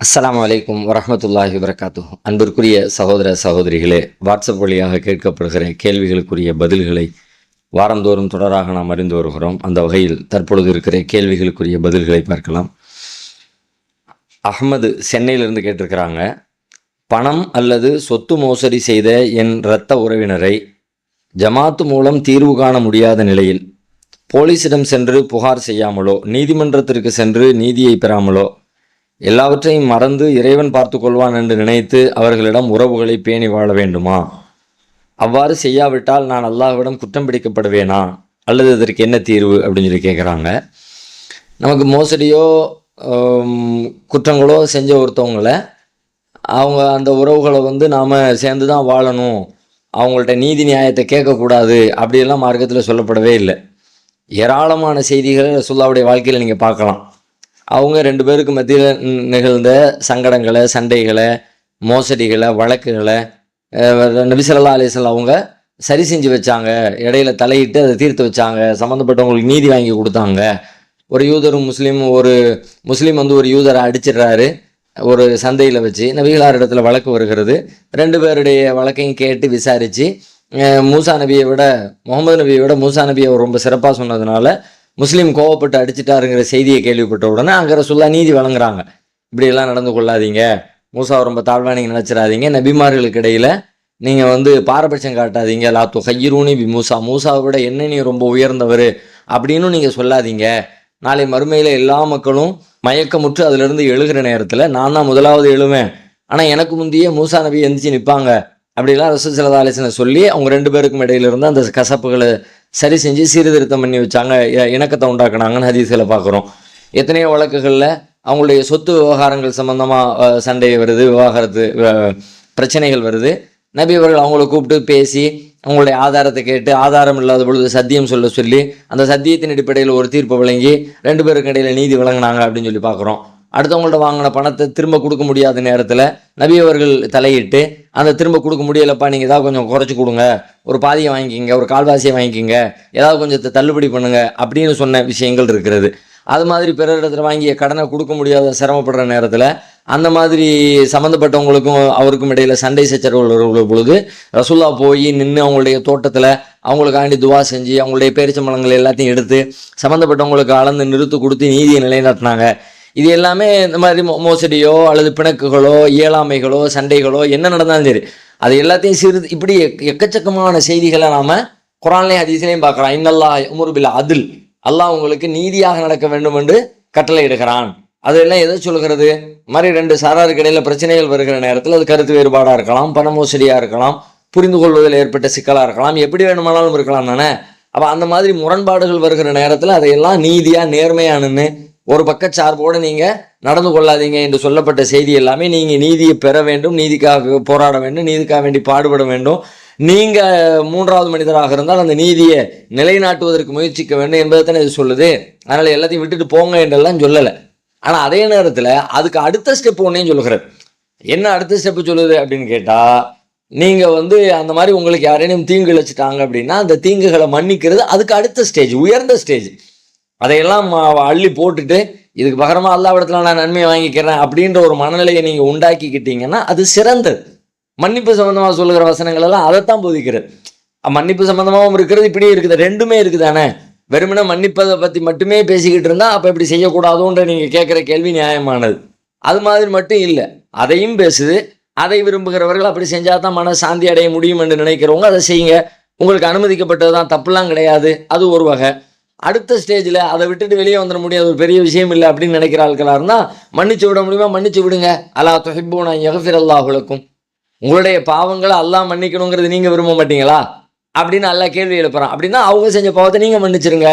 அஸ்ஸலாமு அலைக்கும் வரஹ்மத்துல்லாஹி வபரகாத்துஹு. அன்பிற்குரிய சகோதர சகோதரிகளே, வாட்ஸ்அப் வழியாக கேட்கப்படுகிற கேள்விகளுக்குரிய பதில்களை வாரந்தோறும் தொடராக நாம் அறிந்து வருகிறோம். அந்த வகையில் தற்பொழுது இருக்கிற கேள்விகளுக்குரிய பதில்களை பார்க்கலாம். அஹ்மது சென்னையிலிருந்து கேட்டிருக்கிறாங்க. பணம் அல்லது சொத்து மோசடி செய்த என் இரத்த உறவினரை ஜமாத்து மூலம் தீர்வு காண முடியாத நிலையில் போலீசிடம் சென்று புகார் செய்யாமலோ நீதிமன்றத்திற்கு சென்று நீதியை பெறாமலோ எல்லாவற்றையும் மறந்து இறைவன் பார்த்து கொள்வான் என்று நினைத்து அவர்களிடம் உறவுகளை பேணி வாழ வேண்டுமா? அவ்வாறு செய்யாவிட்டால் நான் அல்லாஹ்விடம் குற்றம் பிடிக்கப்படுவேனா அல்லது இதற்கு என்ன தீர்வு அப்படின்னு சொல்லி கேட்குறாங்க. நமக்கு மோசடியோ குற்றங்களோ செஞ்ச ஒருத்தவங்களை அவங்க அந்த உறவுகளை நாம் சேர்ந்து தான் வாழணும், அவங்கள்ட்ட நீதி நியாயத்தை கேட்கக்கூடாது அப்படியெல்லாம் மார்க்கத்தில் சொல்லப்படவே இல்லை. ஏராளமான செய்திகளை ரசூலுல்லாஹ்வுடைய வாழ்க்கையில் நீங்கள் பார்க்கலாம். அவங்க ரெண்டு பேருக்கு மத்தியில் நிகழ்ந்த சங்கடங்களை, சண்டைகளை, மோசடிகளை, வழக்குகளை நபி ஸல்லல்லாஹு அலைஹி வஸல்லம் அவங்க சரி செஞ்சு வச்சாங்க, இடையில தலையிட்டு அதை தீர்த்து வச்சாங்க, சம்மந்தப்பட்டவங்களுக்கு நீதி வாங்கி கொடுத்தாங்க. ஒரு யூதரும் ஒரு முஸ்லீம் ஒரு யூதரை அடிச்சிடுறாரு ஒரு சந்தையில் வச்சு. நபிகளார் இடத்துல வழக்கு வருகிறது. ரெண்டு பேருடைய வழக்கையும் கேட்டு விசாரித்து மூசா நபியை விட முகமது நபியை விட மூசா நபியை ரொம்ப சிறப்பாக சொன்னதுனால முஸ்லீம் கோவப்பட்டு அடிச்சிட்டாருங்கிற செய்தியை கேள்விப்பட்ட உடனே அங்கே ரசூலுல்லாஹ் நீதி வழங்குறாங்க. இப்படியெல்லாம் நடந்து கொள்ளாதீங்க, மூசா ரொம்ப தாழ்வா நீங்கள் நினச்சிடாதீங்க, நபிமார்களுக்கு இடையில் நீங்கள் பாரபட்சம் காட்டாதீங்க, லாத்து ஹையரூனி பி மூசாவை விட என்ன நீ ரொம்ப உயர்ந்தவர் அப்படின்னு நீங்கள் சொல்லாதீங்க. நாளை மறுமையில் எல்லா மக்களும் மயக்கமுற்று அதிலிருந்து எழுகிற நேரத்தில் நான் தான் முதலாவது எழுவேன், ஆனால் எனக்கு முந்தைய மூசா நபி எந்திரிச்சு நிற்பாங்க அப்படிலாம் ரசூல் ஸல்லல்லாஹு அலைஹி வஸல்லம் சொல்லி அவங்க ரெண்டு பேருக்கும் இடையில இருந்து அந்த கசப்புகளை சரி செஞ்சு சீர்திருத்தம் பண்ணி வச்சாங்க, இணக்கத்தை உண்டாக்குனாங்கன்னு ஹதீஸில் பார்க்குறோம். எத்தனையோ வழக்குகளில் அவங்களுடைய சொத்து விவகாரங்கள் சம்பந்தமாக சண்டை வருது, விவாகரத்து பிரச்சனைகள் வருது. நபி அவர்கள் அவங்கள கூப்பிட்டு பேசி அவங்களுடைய ஆதாரத்தை கேட்டு ஆதாரம் இல்லாத பொழுது சத்தியம் சொல்லி அந்த சத்தியத்தின் அடிப்படையில் ஒரு தீர்ப்பை வழங்கி ரெண்டு பேருக்கு இடையில் நீதி வழங்கினாங்க அப்படின்னு சொல்லி பார்க்குறோம். அடுத்தவங்கள்ட்ட வாங்கின பணத்தை திரும்ப கொடுக்க முடியாத நேரத்தில் நபி அவர்கள் தலையிட்டு அந்த திரும்ப கொடுக்க முடியலப்பா, நீங்கள் ஏதாவது கொஞ்சம் குறைச்சி கொடுங்க, ஒரு பாதியை வாங்கிக்கிங்க, ஒரு கால்வாசியை வாங்கிக்கிங்க, ஏதாவது கொஞ்சத்தை தள்ளுபடி பண்ணுங்க அப்படின்னு சொன்ன விஷயங்கள் இருக்கிறது. அது மாதிரி பிறர் இடத்துல வாங்கிய கடனை கொடுக்க முடியாத சிரமப்படுற நேரத்தில் அந்த மாதிரி சம்மந்தப்பட்டவங்களுக்கும் அவருக்கும் இடையில சண்டை சச்சரவுகள் பொழுது ரசூலுல்லாஹ் போய் நின்று அவங்களுடைய தோட்டத்தில் அவங்களுக்காண்டி துவா செஞ்சு அவங்களுடைய பேரிச்சம்பழங்கள் எல்லாத்தையும் எடுத்து சம்மந்தப்பட்டவங்களுக்கு அளந்து நிறுத்து கொடுத்து நீதியை நிலைநாட்டினாங்க. இது எல்லாமே இந்த மாதிரி மோசடியோ அல்லது பிணக்குகளோ இயலாமைகளோ சண்டைகளோ என்ன நடந்தாலும் சரி அது எல்லாத்தையும் இப்படி எக்கச்சக்கமான செய்திகளை நாம் குர்ஆன்லையும் ஹதீஸ்லையும் பார்க்குறோம். இன்னல்லாஹ் யஅமுரு பில் அத்ல், அல்லாஹ் உங்களுக்கு நீதியாக நடக்க வேண்டும் என்று கட்டளை இடுகிறான். அதெல்லாம் எதை சொல்கிறது? மாதிரி ரெண்டு சாராருக்கு இடையில பிரச்சனைகள் வருகிற நேரத்தில் அது கருத்து வேறுபாடாக இருக்கலாம், பண மோசடியாக இருக்கலாம், புரிந்து கொள்வதில் ஏற்பட்ட சிக்கலாக இருக்கலாம், எப்படி வேணுமானாலும் இருக்கலாம் தானே. அப்போ அந்த மாதிரி முரண்பாடுகள் வருகிற நேரத்தில் அதையெல்லாம் நீதியாக நேர்மையானு ஒரு பக்கச்சார்போடு நீங்கள் நடந்து கொள்ளாதீங்க என்று சொல்லப்பட்ட செய்தி எல்லாமே நீங்கள் நீதியை பெற வேண்டும், நீதிக்காக போராட வேண்டும், நீதிக்காக வேண்டி பாடுபட வேண்டும், நீங்கள் மூன்றாவது மனிதராக இருந்தால் அந்த நீதியை நிலைநாட்டுவதற்கு முயற்சிக்க வேண்டும் என்பதை தானே இது சொல்லுது. அதனால் எல்லாத்தையும் விட்டுட்டு போங்க என்றெல்லாம் சொல்லலை. ஆனால் அதே நேரத்தில் அதுக்கு அடுத்த ஸ்டெப் ஒன்றையும் சொல்லுகிறது. என்ன அடுத்த ஸ்டெப்பு சொல்லுது அப்படின்னு கேட்டால், நீங்கள் அந்த மாதிரி உங்களுக்கு யாரேனும் தீங்கு இழைச்சிட்டாங்க அப்படின்னா அந்த தீங்குகளை மன்னிக்கிறது அதுக்கு அடுத்த ஸ்டேஜ், உயர்ந்த ஸ்டேஜ். அதையெல்லாம் அள்ளி போட்டுட்டு இதுக்கு பகரமா அல்லாஹ்விடத்துல நான் நன்மையை வாங்கிக்கிறேன் அப்படின்ற ஒரு மனநிலையை நீங்கள் உண்டாக்கிக்கிட்டீங்கன்னா அது சிறந்தது. மன்னிப்பு சம்பந்தமாக சொல்லுகிற வசனங்கள் எல்லாம் அதைத்தான் போதிக்கிறது. மன்னிப்பு சம்பந்தமாகவும் இருக்கிறது, இப்படியே இருக்குது, ரெண்டுமே இருக்குதானே. வெறுமனே மன்னிப்பதை பற்றி மட்டுமே பேசிக்கிட்டு இருந்தால் அப்போ இப்படி செய்யக்கூடாதுன்ற நீங்கள் கேட்குற கேள்வி நியாயமானது. அது மாதிரி மட்டும் இல்லை, அதையும் பேசுது. அதை விரும்புகிறவர்கள் அப்படி செஞ்சால் தான் மன சாந்தி அடைய முடியும் என்று நினைக்கிறவங்க அதை செய்யுங்க, உங்களுக்கு அனுமதிக்கப்பட்டது தான், தப்புலாம் கிடையாது, அது ஒரு வகை. அடுத்த ஸ்டேஜில் அதை விட்டுட்டு வெளியே வந்துட முடியாது, ஒரு பெரிய விஷயம் இல்லை அப்படின்னு நினைக்கிற ஆட்களாக இருந்தால் மன்னிச்சு விட முடியுமா? மன்னிச்சு விடுங்க. அலா துஹிப்பூன அன் யக்ஃபிரல்லாஹு லக்கும், உங்களுடைய பாவங்களை அல்லாஹ் மன்னிக்கணுங்கிறது நீங்கள் விரும்ப மாட்டீங்களா அப்படின்னு அல்லாஹ் கேள்வி எழுப்புறான். அப்படின்னா அவங்க செஞ்ச பாவத்தை நீங்கள் மன்னிச்சிருங்க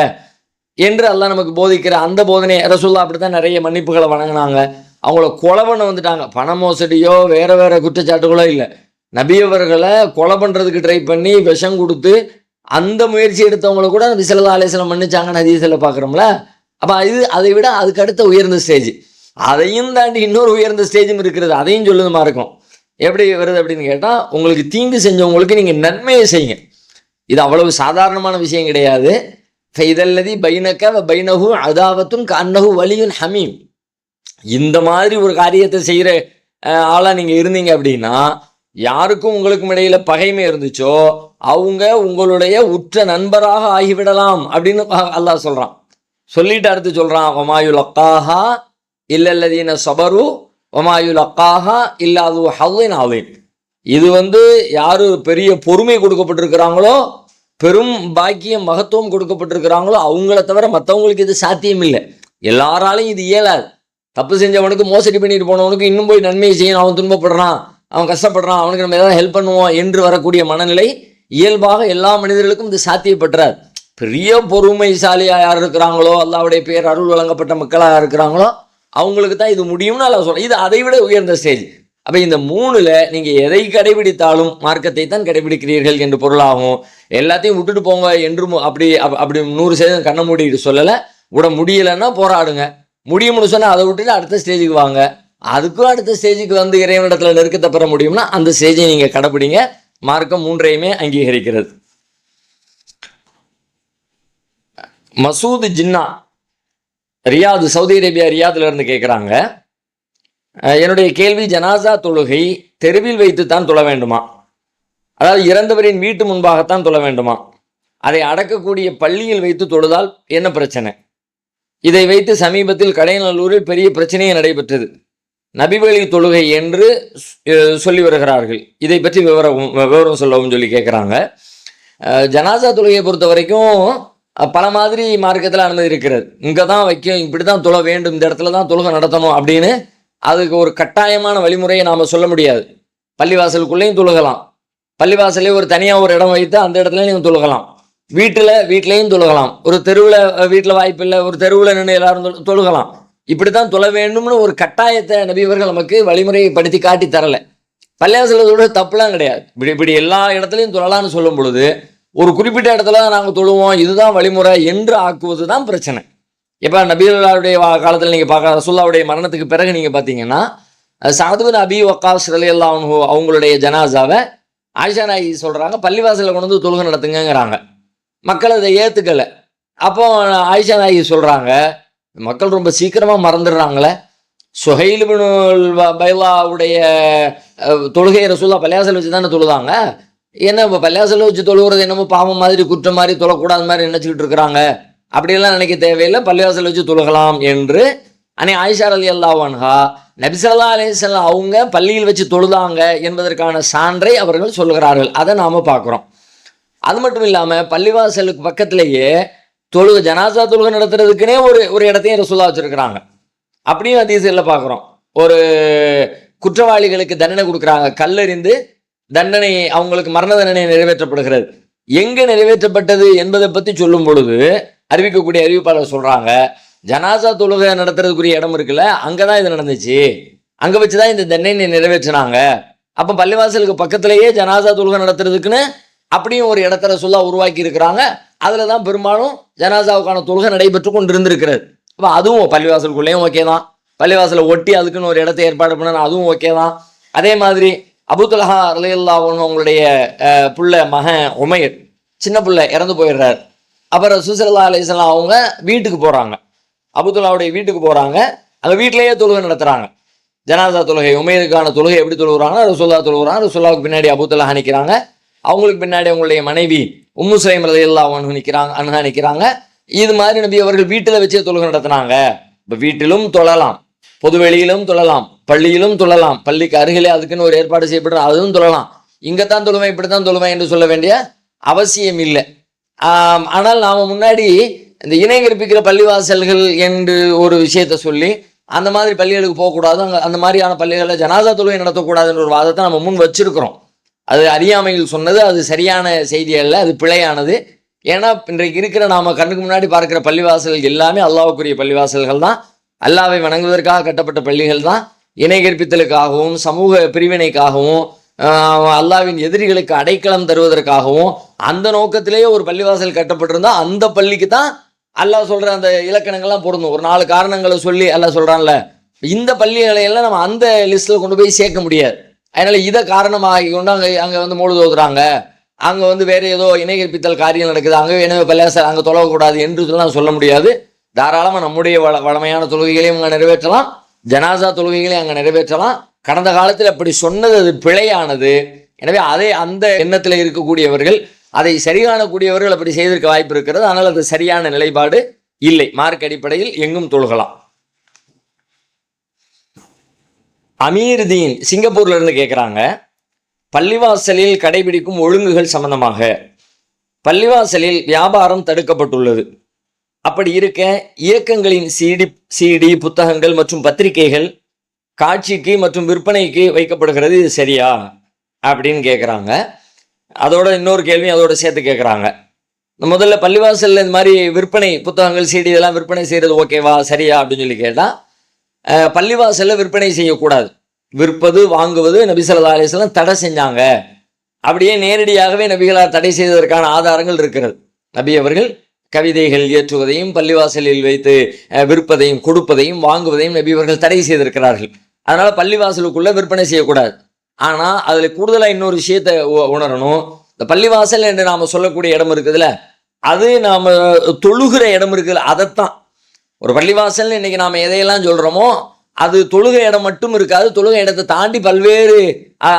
என்று அல்லாஹ் நமக்கு போதிக்கிற அந்த போதனை. ரசூலுல்லாஹ் அப்படி தான் நிறைய மன்னிப்புகளை வழங்கினாங்க. அவங்கள கொலை பண்ண வந்துட்டாங்க, பண மோசடியோ வேறு குற்றச்சாட்டுகளோ இல்லை, நபியவர்களை கொலை பண்ணுறதுக்கு ட்ரை பண்ணி விஷம் கொடுத்து அந்த முயற்சி எடுத்தவங்களை கூட நபி ஸல்லல்லாஹு அலைஹி வஸல்லம் மன்னிச்சாங்கன்னு ஹதீஸில் பார்க்குறோம்ல. அப்போ அதை விட அதுக்கு அடுத்த உயர்ந்த ஸ்டேஜ், அதையும் தாண்டி இன்னொரு உயர்ந்த ஸ்டேஜும் இருக்கிறது. அதையும் சொல்லுதுமா இருக்கும். எப்படி வருது அப்படின்னு கேட்டால், உங்களுக்கு தீங்கு செஞ்சவங்களுக்கு நீங்கள் நன்மையை செய்யுங்க. இது அவ்வளவு சாதாரணமான விஷயம் கிடையாது. ஃபைதல்லதி பைனக வ பைனஹு அதாவத்துன் கஅன்னஹு வலியுன் ஹமீம். இந்த மாதிரி ஒரு காரியத்தை செய்கிற ஆளாக நீங்கள் இருந்தீங்க அப்படின்னா, யாருக்கும் உங்களுக்கும் இடையில பகைமை இருந்துச்சோ அவங்க உங்களுடைய உற்ற நண்பராக ஆகிவிடலாம் அப்படின்னு அல்லாஹ் சொல்கிறான். சொல்லிட்டு அடுத்து சொல்கிறான், ஒமாயுல் அக்காஹா இல்லல்லதீன சபரு ஒமாயுல் அக்காஹா இல்லாது ஹல்லின் ஆலின். இது யாரு பெரிய பொறுமை கொடுக்கப்பட்டிருக்கிறாங்களோ, பெரும் பாக்கியம் மகத்துவம் கொடுக்கப்பட்டிருக்கிறாங்களோ அவங்கள தவிர மற்றவங்களுக்கு இது சாத்தியம் இல்லை. எல்லாராலையும் இது இயலாது. தப்பு செஞ்சவனுக்கு, மோசடி பண்ணிட்டு போனவனுக்கு இன்னும் போய் நன்மையை செய்யணும், அவன் துன்பப்படுறான், அவன் கஷ்டப்படுறான், அவனுக்கு நம்ம ஏதாவது ஹெல்ப் பண்ணுவோம் என்று வரக்கூடிய மனநிலை இயல்பாக எல்லா மனிதர்களுக்கும் இது சாத்தியப்பட்டுறாது. பெரிய பொறுமைசாலியாக யார் இருக்கிறாங்களோ, அல்லாஹ்வுடைய பேர் அருள் வழங்கப்பட்ட மக்களாக இருக்கிறாங்களோ அவங்களுக்கு தான் இது முடியும்னு அல்லாஹ் சொல்கிறேன். இது அதை விட உயர்ந்த ஸ்டேஜ். அப்போ இந்த மூணுல நீங்கள் எதை கடைபிடித்தாலும் மார்க்கத்தை தான் கடைபிடிக்கிறீர்கள் என்று பொருளாகும். எல்லாத்தையும் விட்டுட்டு போங்க என்று அப்படி 100% கண்ண மூடிட்டு சொல்லலை. விட முடியலைன்னா போராடுங்க, முடியும்னு சொன்னால் அதை விட்டுட்டு அடுத்த ஸ்டேஜுக்கு வாங்க. அதுக்கும் அடுத்த ஸ்டேஜுக்கு இறைவனிடத்தில் நெருக்கத்தை பெற முடியும்னா அந்த ஸ்டேஜை நீங்கள் கடைபிடிங்க. மார்க்கம் மூன்றையுமே அங்கீகரிக்கிறது. மசூத் ஜின்னா ரியாது, சவுதி அரேபியா ரியாதுல இருந்து கேட்குறாங்க, என்னுடைய கேள்வி, ஜனாசா தொழுகை தெருவில் வைத்து தான் தொழ வேண்டுமா? அதாவது இறந்தவரின் வீட்டு முன்பாகத்தான் தொழ வேண்டுமா? அதை அடக்கக்கூடிய பள்ளியில் வைத்து தொழுதால் என்ன பிரச்சனை? இதை வைத்து சமீபத்தில் கடையநல்லூரில் பெரிய பிரச்சனையே நடைபெற்றது. நபிவழி தொழுகை என்று சொல்லி வருகிறார்கள். இதை பற்றி விவரம் சொல்லவும் சொல்லி கேட்குறாங்க. ஜனாசா தொழுகையை பொறுத்த வரைக்கும் பல மாதிரி மார்க்கத்தில் அனுமதி இருக்கிறது. இங்கே தான் வைக்கும், இப்படி தான் தொழ வேண்டும், இந்த இடத்துல தான் தொழுகை நடத்தணும் அப்படின்னு அதுக்கு ஒரு கட்டாயமான வழிமுறையை நாம் சொல்ல முடியாது. பள்ளிவாசலுக்குள்ளேயும் தொழுகலாம், பள்ளிவாசலே ஒரு தனியாக ஒரு இடம் வைத்து அந்த இடத்துல நீங்கள் தொழுகலாம், வீட்டிலையும் தொழுகலாம், ஒரு தெருவில் வீட்டில் வாய்ப்பு இல்லை ஒரு தெருவில் நின்று எல்லாரும் தொழுகலாம். இப்படி தான் தொழ வேண்டும்னு ஒரு கட்டாயத்தை நபிவர்கள் நமக்கு வழிமுறையை படுத்தி காட்டி தரலை. பள்ளிவாசலோட தப்புலாம் கிடையாது. இப்படி எல்லா இடத்துலையும் தொழலான்னு சொல்லும் பொழுது ஒரு குறிப்பிட்ட இடத்துல தான் நாங்கள் தொழுவோம், இதுதான் வழிமுறை என்று ஆக்குவது தான் பிரச்சனை. இப்போ நபிகளுடைய காலத்தில் நீங்கள் பார்க்க, ரசூலுல்லாஹ்வுடைய மரணத்துக்கு பிறகு நீங்கள் பார்த்தீங்கன்னா சஅத் பின் அபி வக்காஸ் ரலியல்லாஹு அன்ஹு அவங்களுடைய ஜனாசாவை ஆயிஷா நாயகி சொல்கிறாங்க, பள்ளிவாசலில் கொண்டு வந்து தொழுகை நடத்துங்கிறாங்க. மக்கள் அதை ஏற்றுக்கலை. அப்போ ஆயிஷா நாயகி சொல்கிறாங்க, மக்கள் ரொம்ப சீக்கிரமாக மறந்துடுறாங்களே, சுஹைல் பின் பைலாவுடைய தொழுகையை ரசூலுல்லாஹ் பள்ளிவாசல் வச்சு தானே தொழுதாங்க, என்ன இப்போ பள்ளிவாசலில் வச்சு தொழுகிறது என்னமோ பாவம் மாதிரி குற்றம் மாதிரி தொழக்கூடாது மாதிரி நினச்சிக்கிட்டு இருக்கிறாங்க, அப்படியெல்லாம் நினைக்க தேவையில்லை, பள்ளிவாசல் வச்சு தொழுகலாம் என்று அன்னை ஆயிஷா ரலியல்லாஹு அன்ஹா நபி ஸல்லல்லாஹு அலைஹி வஸல்லம் அவங்க பள்ளியில் வச்சு தொழுதாங்க என்பதற்கான சான்றை அவர்கள் சொல்கிறார்கள். அதை நாம் பார்க்குறோம். அது மட்டும் இல்லாமல் பள்ளிவாசலுக்கு பக்கத்திலேயே ஜனாசா தொழுகை நடத்துறதுக்குன்னே ஒரு இடத்தையும் ரசூலுல்லாஹ் வச்சுருக்கிறாங்க. அப்படியும் ஹதீஸ்ல பார்க்குறோம். ஒரு குற்றவாளிகளுக்கு தண்டனை கொடுக்குறாங்க, கல்லெறிந்து தண்டனை, அவங்களுக்கு மரண தண்டனை நிறைவேற்றப்படுகிறது. எங்கே நிறைவேற்றப்பட்டது என்பதை பற்றி சொல்லும் பொழுது அறிவிக்கக்கூடிய அறிவிப்பாளர் சொல்கிறாங்க, ஜனாசா தொழுகை நடத்துறதுக்குரிய இடம் இருக்குல்ல, அங்கே தான் இது நடந்துச்சு, அங்கே வச்சு தான் இந்த தண்டனை நிறைவேற்றினாங்க. அப்போ பள்ளிவாசலுக்கு பக்கத்திலேயே ஜனாசா தொழுகை நடத்துறதுக்குன்னு அப்படியும் ஒரு இடத்த ரசூலுல்லாஹ் உருவாக்கி இருக்கிறாங்க. அதில் தான் பெரும்பாலும் ஜனாசாவுக்கான தொழுகை நடைபெற்று கொண்டு இருந்திருக்கிறது. அப்போ அதுவும் பள்ளிவாசலுக்குள்ளேயும் ஓகே தான், பள்ளிவாசலை ஒட்டி அதுக்குன்னு ஒரு இடத்த ஏற்பாடு பண்ண அதுவும் ஓகே தான். அதே மாதிரி அபூ தல்ஹா ரலியல்லாஹு அன்ஹு அவங்களுடைய புள்ள மகன் உமைர் சின்ன பிள்ளை இறந்து போயிடுறாரு. அப்புறம் ரசூல் ஸல்லல்லாஹு அலைஹி வஸல்லம் அவங்க வீட்டுக்கு போகிறாங்க, அபூ தல்ஹாவுடைய வீட்டுக்கு போகிறாங்க. அங்கே வீட்டிலேயே தொழுகை நடத்துகிறாங்க, ஜனாசா தொழுகை. உமைருக்கான தொழுகை எப்படி தொழுகிறாங்கன்னா ரசூலுல்லாஹ் தொழுகிறாங்க, ரசூலுல்லாஹ்வுக்கு பின்னாடி அபூ தல்ஹா நிற்கிறாங்க, அவங்களுக்கு பின்னாடி அவங்களுடைய மனைவி உம்மு சுலைம் ரலியல்லாஹு அன்ஹா நிற்கிறாங்க. இது மாதிரி நபி அவர்கள் வீட்டில் வச்சே தொழுகை நடத்தினாங்க. இப்போ வீட்டிலும் தொழலாம், பொது வெளியிலும் தொழலாம், பள்ளியிலும் தொழலாம், பள்ளிக்கு அருகிலே அதுக்குன்னு ஒரு ஏற்பாடு செய்யப்படுற அதுவும் தொழலாம். இங்கே தான் தொழுவேன் இப்படி தான் தொழுவேன் என்று சொல்ல வேண்டிய அவசியம் இல்லை. ஆனால் நாம் முன்னாடி இந்த இணை கற்பிக்கிற பள்ளிவாசல்கள் என்று ஒரு விஷயத்தை சொல்லி அந்த மாதிரி பள்ளிகளுக்கு போகக்கூடாது, அந்த மாதிரியான பள்ளிகளில் ஜனாசா தொழுகை நடத்தக்கூடாதுன்ற ஒரு வாதத்தை நம்ம முன் வச்சிருக்கிறோம். அது அறியாமையில் சொன்னது, அது சரியான செய்தி அல்ல, அது பிழையானது. ஏன்னா இன்றைக்கு இருக்கிற நாம் கண்ணுக்கு முன்னாடி பார்க்குற பள்ளிவாசல்கள் எல்லாமே அல்லாஹ்வுக்குரிய பள்ளிவாசல்கள் தான், அல்லாஹ்வை வணங்குவதற்காக கட்டப்பட்ட பள்ளிகள் தான். இணை கற்பித்தலுக்காகவும் சமூக பிரிவினைக்காகவும் அல்லாஹ்வின் எதிரிகளுக்கு அடைக்கலம் தருவதற்காகவும் அந்த நோக்கத்திலேயே ஒரு பள்ளிவாசல் கட்டப்பட்டிருந்தால் அந்த பள்ளிக்கு தான் அல்லாஹ் சொல்கிற அந்த இலக்கணங்கள்லாம் பொருந்தும். ஒரு 4 காரணங்களை சொல்லி அல்லாஹ் சொல்கிறான்ல, இந்த பள்ளிகளை எல்லாம் நம்ம அந்த லிஸ்ட்டில் கொண்டு போய் சேர்க்க முடியாது. அதனால் இதை காரணமாகி கொண்டு அங்கே மௌலூத் ஓதுறாங்க, அங்கே வேறு ஏதோ இணை கற்பித்தல் காரியம் நடக்குது, அங்கே எனவே பள்ளிவாசல் அங்கே தொழக்கூடாது என்று சொல்ல முடியாது. தாராளமாக நம்முடைய வளமையான தொழுகைகளையும் அங்கே நிறைவேற்றலாம், ஜனாசா தொழுகைகளை அங்கே நிறைவேற்றலாம். கடந்த காலத்தில் அப்படி சொன்னது அது பிழையானது. எனவே அதை அந்த எண்ணத்தில் இருக்கக்கூடியவர்கள், அதை சரி காணக்கூடியவர்கள் அப்படி செய்திருக்க வாய்ப்பு இருக்கிறது. ஆனால் அது சரியான நிலைப்பாடு இல்லை. மார்க் அடிப்படையில் எங்கும் தொழுகலாம். அமீர்தீன் சிங்கப்பூர்ல இருந்து கேட்குறாங்க, பள்ளிவாசலில் கடைபிடிக்கும் ஒழுங்குகள் சம்பந்தமாக. பள்ளிவாசலில் வியாபாரம் தடுக்கப்பட்டுள்ளது. அப்படி இருக்க இயக்கங்களின் சிடி புத்தகங்கள் மற்றும் பத்திரிகைகள் காட்சிக்கு மற்றும் விற்பனைக்கு வைக்கப்படுகிறது, இது சரியா அப்படின்னு கேட்குறாங்க. அதோட இன்னொரு கேள்வி அதோட சேர்த்து கேட்குறாங்க. முதல்ல பள்ளிவாசலில் இந்த மாதிரி விற்பனை புத்தகங்கள் சிடி இதெல்லாம் விற்பனை செய்கிறது ஓகேவா சரியா அப்படின்னு சொல்லி கேட்டால், பள்ளிவாசலில் விற்பனை செய்யக்கூடாது. விற்பது வாங்குவது நபி ஸல்லல்லாஹு அலைஹி வஸல்லம் தடை செஞ்சாங்க. அப்படியே நேரடியாகவே நபிகளார் தடை செய்ததற்கான ஆதாரங்கள் இருக்கிறது. நபி அவர்கள் கவிதைகள் இயற்றுவதையும் பள்ளிவாசலில் வைத்து விற்பதையும் கொடுப்பதையும் வாங்குவதையும் நபி அவர்கள் தடை செய்திருக்கிறார்கள். அதனால பள்ளிவாசலுக்குள்ள விற்பனை செய்யக்கூடாது. ஆனால் அதில் கூடுதலாக இன்னொரு விஷயத்தை உணரணும். இந்த பள்ளிவாசல் என்று நாம் சொல்லக்கூடிய இடம் இருக்குதுல்ல, அது நாம் தொழுகிற இடம் இருக்குதுல்ல, அதைத்தான் ஒரு பள்ளிவாசல் இன்னைக்கு நாம் எதையெல்லாம் சொல்கிறோமோ அது தொழுகை இடம் மட்டும் இருக்காது. தொழுகை இடத்தை தாண்டி பல்வேறு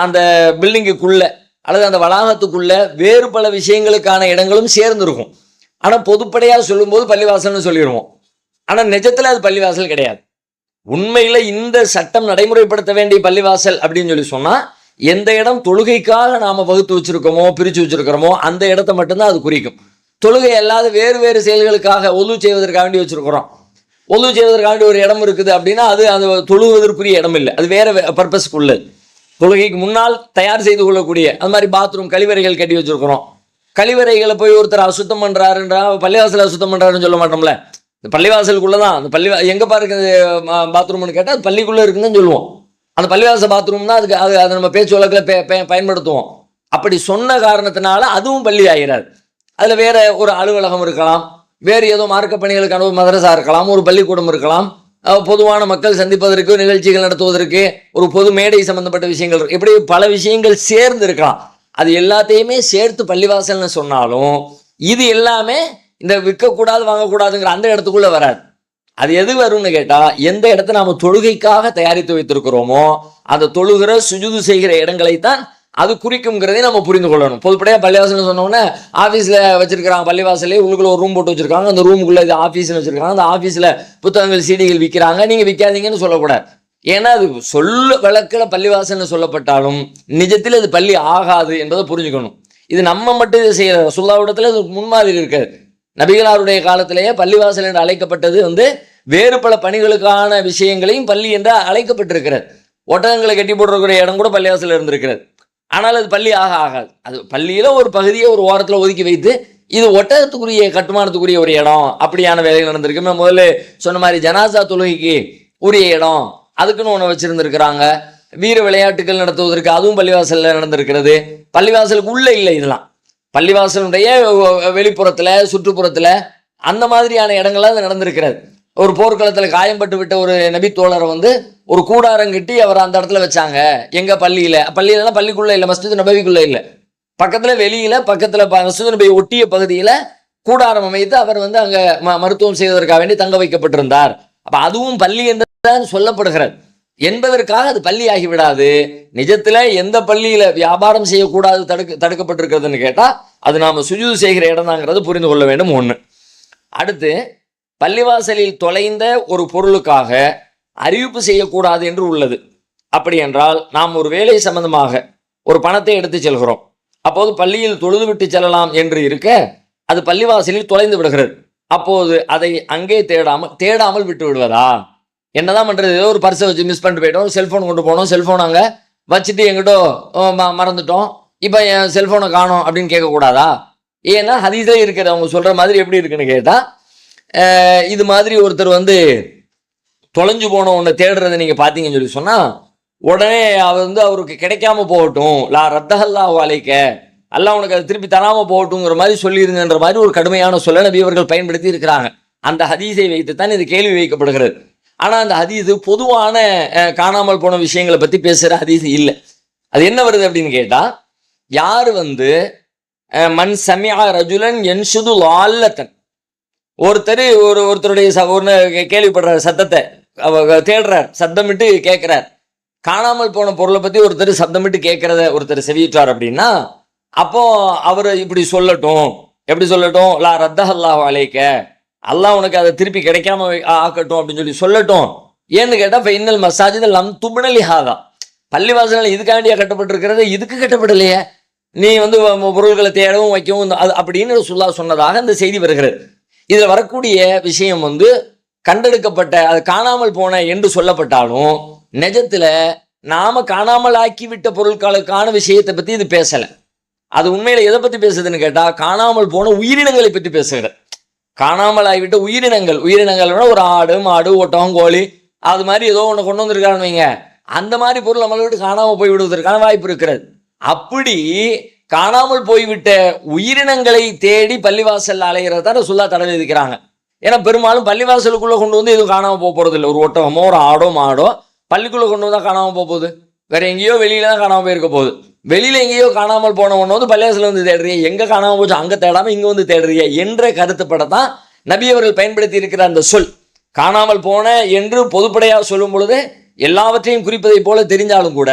அந்த பில்டிங்குக்குள்ள அல்லது அந்த வளாகத்துக்குள்ள வேறு பல விஷயங்களுக்கான இடங்களும் சேர்ந்துருக்கும். ஆனால் பொதுப்படையாக சொல்லும்போது பள்ளிவாசல்னு சொல்லிடுவோம். ஆனால் நிஜத்தில் அது பள்ளிவாசல் கிடையாது. உண்மையில் இந்த சட்டம் நடைமுறைப்படுத்த வேண்டிய பள்ளிவாசல் அப்படின்னு சொல்லி சொன்னால், எந்த இடம் தொழுகைக்காக நாம் வகுத்து வச்சிருக்கோமோ பிரித்து வச்சிருக்கிறோமோ அந்த இடத்த மட்டும்தான் அது குறிக்கும். தொழுகை அல்லாத வேறு வேறு செயல்களுக்காக ஒது செய்வதற்காக வேண்டி வச்சிருக்கிறோம். ஒது செய்வதற்காக வேண்டி ஒரு இடம் இருக்குது அப்படின்னா அது தொழுவதற்குரிய இடம் இல்லை, அது வேற பர்பஸ்க்குள்ளது. தொழுகைக்கு முன்னால் தயார் செய்து கொள்ளக்கூடிய அது மாதிரி பாத்ரூம் கழிவறைகள் கட்டி வச்சிருக்கிறோம். கழிவறைகளை போய் ஒருத்தர் அசுத்தம் பண்ணுறாருன்றா பள்ளிவாசலை அசுத்தம் பண்ணுறாருன்னு சொல்ல மாட்டோம்ல. இந்த பள்ளிவாசலுக்குள்ளே தான் அந்த எங்கேப்பா இருக்குது பாத்ரூம்னு கேட்டால் அது பள்ளிக்குள்ளே இருக்குன்னு சொல்லுவோம். அந்த பள்ளிவாசல் பாத்ரூம் தான் அதுக்கு அதை நம்ம பேச்சு வழக்கில் பயன்படுத்துவோம். அப்படி சொன்ன காரணத்தினால அதுவும் பள்ளி ஆகிறாது. அதில் வேற ஒரு அலுவலகம் இருக்கலாம், வேறு ஏதோ மார்க்க பணிகளுக்கான ஒரு மதரசா இருக்கலாம், ஒரு பள்ளிக்கூடம் இருக்கலாம், பொதுவான மக்கள் சந்திப்பதற்கு நிகழ்ச்சிகள் நடத்துவதற்கு ஒரு பொது மேடை சம்பந்தப்பட்ட விஷயங்கள் இருக்கு. இப்படி பல விஷயங்கள் சேர்ந்து இருக்கலாம். அது எல்லாத்தையுமே சேர்த்து பள்ளிவாசல்னு சொன்னாலும் இது எல்லாமே இந்த விற்கக்கூடாது வாங்கக்கூடாதுங்கிற அந்த இடத்துக்குள்ள வராது. அது எது வரும்னு கேட்டால், எந்த இடத்த நாம் தொழுகைக்காக தயாரித்து வைத்திருக்கிறோமோ அந்த தொழுகிற சுஜூது செய்கிற இடங்களைத்தான் அது குறிக்கும்ங்கிறதை நம்ம புரிந்து கொள்ளணும். பொதுப்படையாக பள்ளிவாசல்னு சொன்னோன்னே ஆஃபீஸில் வச்சிருக்கிறாங்க, பள்ளிவாசலே உள்ளுக்குள்ள ஒரு ரூம் போட்டு வச்சிருக்காங்க, அந்த ரூமுக்குள்ளே இது ஆஃபீஸ்னு வச்சிருக்காங்க, அந்த ஆஃபீஸில் புத்தகங்கள் சிடிகள் விற்கிறாங்க, நீங்கள் விற்காதீங்கன்னு சொல்லக்கூடாது. ஏன்னா அது சொல்ல வழக்கில் பள்ளிவாசல்னு சொல்லப்பட்டாலும் நிஜத்தில் அது பள்ளி ஆகாது என்பதை புரிஞ்சுக்கணும். இது நம்ம மட்டும் இதை செய்யற ரசூலுல்லாஹ்விடத்தில் இது முன்மாதிரி இருக்காது. நபிகளாருடைய காலத்திலேயே பள்ளிவாசல் என்று அழைக்கப்பட்டது வேறு பல பணிகளுக்கான விஷயங்களையும் பள்ளி என்று அழைக்கப்பட்டிருக்கிறது. ஒட்டகங்களை கட்டி போடுறக்கூடிய இடம் கூட பள்ளிவாசல் இருந்திருக்கிறது. ஆனால் அது பள்ளி ஆகாது. அது பள்ளியில் ஒரு பகுதியை ஒரு ஓரத்தில் ஒதுக்கி வைத்து இது ஒட்டகத்துக்குரிய கட்டுமானத்துக்குரிய ஒரு இடம் அப்படியான வேலைகள் நடந்திருக்கு. முதல்ல சொன்ன மாதிரி ஜனாசா தொழுகைக்கு உரிய இடம் அதுக்குன்னு ஒன்று வச்சிருந்துருக்கிறாங்க. வீர விளையாட்டுகள் நடத்துவதற்கு அதுவும் பள்ளிவாசலில் நடந்திருக்கிறது. பள்ளிவாசலுக்கு உள்ளே இல்லை, இதெல்லாம் பள்ளிவாசலுடைய வெளிப்புறத்தில் சுற்றுப்புறத்தில் அந்த மாதிரியான இடங்கள்லாம் அது நடந்திருக்கிறது. ஒரு போர்க்களத்தில் காயம்பட்டு விட்ட ஒரு நபி தோழரை ஒரு கூடாரம் கட்டி அவர் அந்த இடத்துல வச்சாங்க. எங்கள் பள்ளியிலலாம் பள்ளிக்குள்ளே இல்லை, மஸ்ஜித் நபவிக்குள்ளே இல்லை, பக்கத்தில் வெளியில் பக்கத்தில் மஸ்ஜித் நபி ஒட்டிய பகுதியில் கூடாரம் அமைத்து அவர் அங்கே மருத்துவம் செய்வதற்காக வேண்டி தங்க வைக்கப்பட்டிருந்தார். அப்போ அதுவும் பள்ளி என்று தான் சொல்லப்படுகிறது என்பதற்காக அது பள்ளி ஆகிவிடாது. நிஜத்தில் எந்த பள்ளியில் வியாபாரம் செய்யக்கூடாது தடுக்கப்பட்டிருக்கிறதுன்னு கேட்டால் அது நாம் சுஜூது செய்கிற இடம் தாங்கிறது புரிந்து கொள்ள வேண்டும். ஒன்று. அடுத்து, பள்ளிவாசலில் தொலைந்த ஒரு பொருளுக்காக அறிவிப்பு செய்யக்கூடாது என்று உள்ளது. அப்படி என்றால் நாம் ஒரு வேலை சம்பந்தமாக ஒரு பணத்தை எடுத்து செல்கிறோம். அப்போது பள்ளியில் தொழுது விட்டு செல்லலாம் என்று இருக்க அது பள்ளிவாசலில் தொலைந்து விடுகிறது. அப்போது அதை அங்கே தேடாமல் விட்டு விடுவதா? என்னதான் பண்ணுறது? ஏதோ ஒரு பர்ஸை வச்சு மிஸ் பண்ணிட்டு போயிட்டோம், செல்ஃபோன் கொண்டு போனோம், செல்ஃபோன் அங்கே வச்சுட்டு எங்கிட்டோ மறந்துட்டோம், இப்போ என் செல்ஃபோனை காணோம் அப்படின்னு கேட்கக்கூடாதா? ஏன்னா ஹதீஸே இருக்கிறது அவங்க சொல்கிற மாதிரி எப்படி இருக்குன்னு கேட்டால், இது மாதிரி ஒருத்தர் தொலைஞ்சு போன ஒன்று தேடுறதை நீங்கள் பார்த்தீங்கன்னு சொல்லி சொன்னால் உடனே அவருக்கு கிடைக்காம போகட்டும், லா ரத்தஹல்லாஹு அலைக்க, அல்லாஹ் உனக்கு அதை திருப்பி தராமல் போகட்டுங்கிற மாதிரி சொல்லியிருங்கன்ற மாதிரி ஒரு கடுமையான சொல்ல நபி அவர்கள் பயன்படுத்தி இருக்கிறாங்க. அந்த ஹதீஸை வைத்துத்தான் இது கேள்வி வைக்கப்படுகிறது. ஆனால் அந்த ஹதீஸு பொதுவான காணாமல் போன விஷயங்களை பற்றி பேசுகிற ஹதீஸ் இல்லை. அது என்ன வருது அப்படின்னு கேட்டால், யார் மன் சமியா ரஜுலன் என்ஷுது லால்லத்தன், ஒருத்தருடைய கேள்விப்படுற சத்தத்தை தேடுறார், சப்தமிட்டு கேட்கிறார். காணாமல் போன பொருளை பத்தி ஒருத்தர் சப்தமிட்டு கேட்கறத ஒருத்தர் செவியிட்டார் அப்படின்னா, அப்போ அவர் இப்படி சொல்லட்டும். எப்படி சொல்லட்டும்? லா ரத்தஹ் அல்லாஹ் அலைக்க, அல்லாஹ் உனக்கு அதை திருப்பி கிடைக்காம ஆக்கட்டும் அப்படின்னு சொல்லட்டும். ஏன்னு கேட்டா இன்னல் மசாஜித் லம் துப்னலி ஹாதா, பள்ளிவாசல்கள் இதுக்காண்டியா கட்டப்பட்டிருக்கிறது, இதுக்கு கட்டப்படலையே. நீ பொருள்களை தேடவும் வைக்கவும் அது அப்படின்னு ரசூலுல்லாஹ் சொன்னதாக இந்த செய்தி வருகிறது. இதுல வரக்கூடிய விஷயம் கண்டெடுக்கப்பட்ட, அது காணாமல் போன என்று சொல்லப்பட்டாலும் நிஜத்துல நாம காணாமல் ஆக்கிவிட்ட பொருட்களுக்கான விஷயத்தை பத்தி இது பேசல. அது உண்மையில எதை பத்தி பேசுதுன்னு கேட்டா, காணாமல் போன உயிரினங்களை பற்றி பேசுகிறது. காணாமல் ஆகிவிட்ட உயிரினங்கள்னா ஒரு ஆடு, மாடு, ஒட்டகம், கோழி, அது மாதிரி ஏதோ ஒன்று கொண்டு வந்திருக்கான்னு வைங்க, அந்த மாதிரி பொருள் நம்மளை விட்டு காணாமல் போய் விடுவதற்கான வாய்ப்பு இருக்கிறது. அப்படி காணாமல் போய்விட்ட உயிரினங்களை தேடி பள்ளிவாசல் அலைகிறத ரசூலுல்லாஹ் தடை விதிக்கிறாங்க. ஏன்னா பெரும்பாலும் பள்ளிவாசலுக்குள்ள கொண்டு வந்து எதுவும் காணாமல் போறது இல்லை. ஒரு ஒட்டகமோ ஒரு ஆடோ மாடோ பள்ளிக்குள்ள கொண்டு வந்தா காணாமல் போகுது, வேற எங்கேயோ வெளியில தான் காணாமல் போயிருக்க போகுது. வெளியில எங்கேயோ காணாமல் போன ஒன்று பள்ளிவாசல் தேடுறிய, எங்க காணாமல் போச்சு அங்க தேடாம இங்க தேடுறிய என்ற கருத்துப்படத்தான் நபி அவர்கள் பயன்படுத்தி இருக்கிற அந்த சொல். காணாமல் போன என்று பொதுப்படையாக சொல்லும் பொழுது எல்லாவற்றையும் குறிப்பதை போல தெரிஞ்சாலும் கூட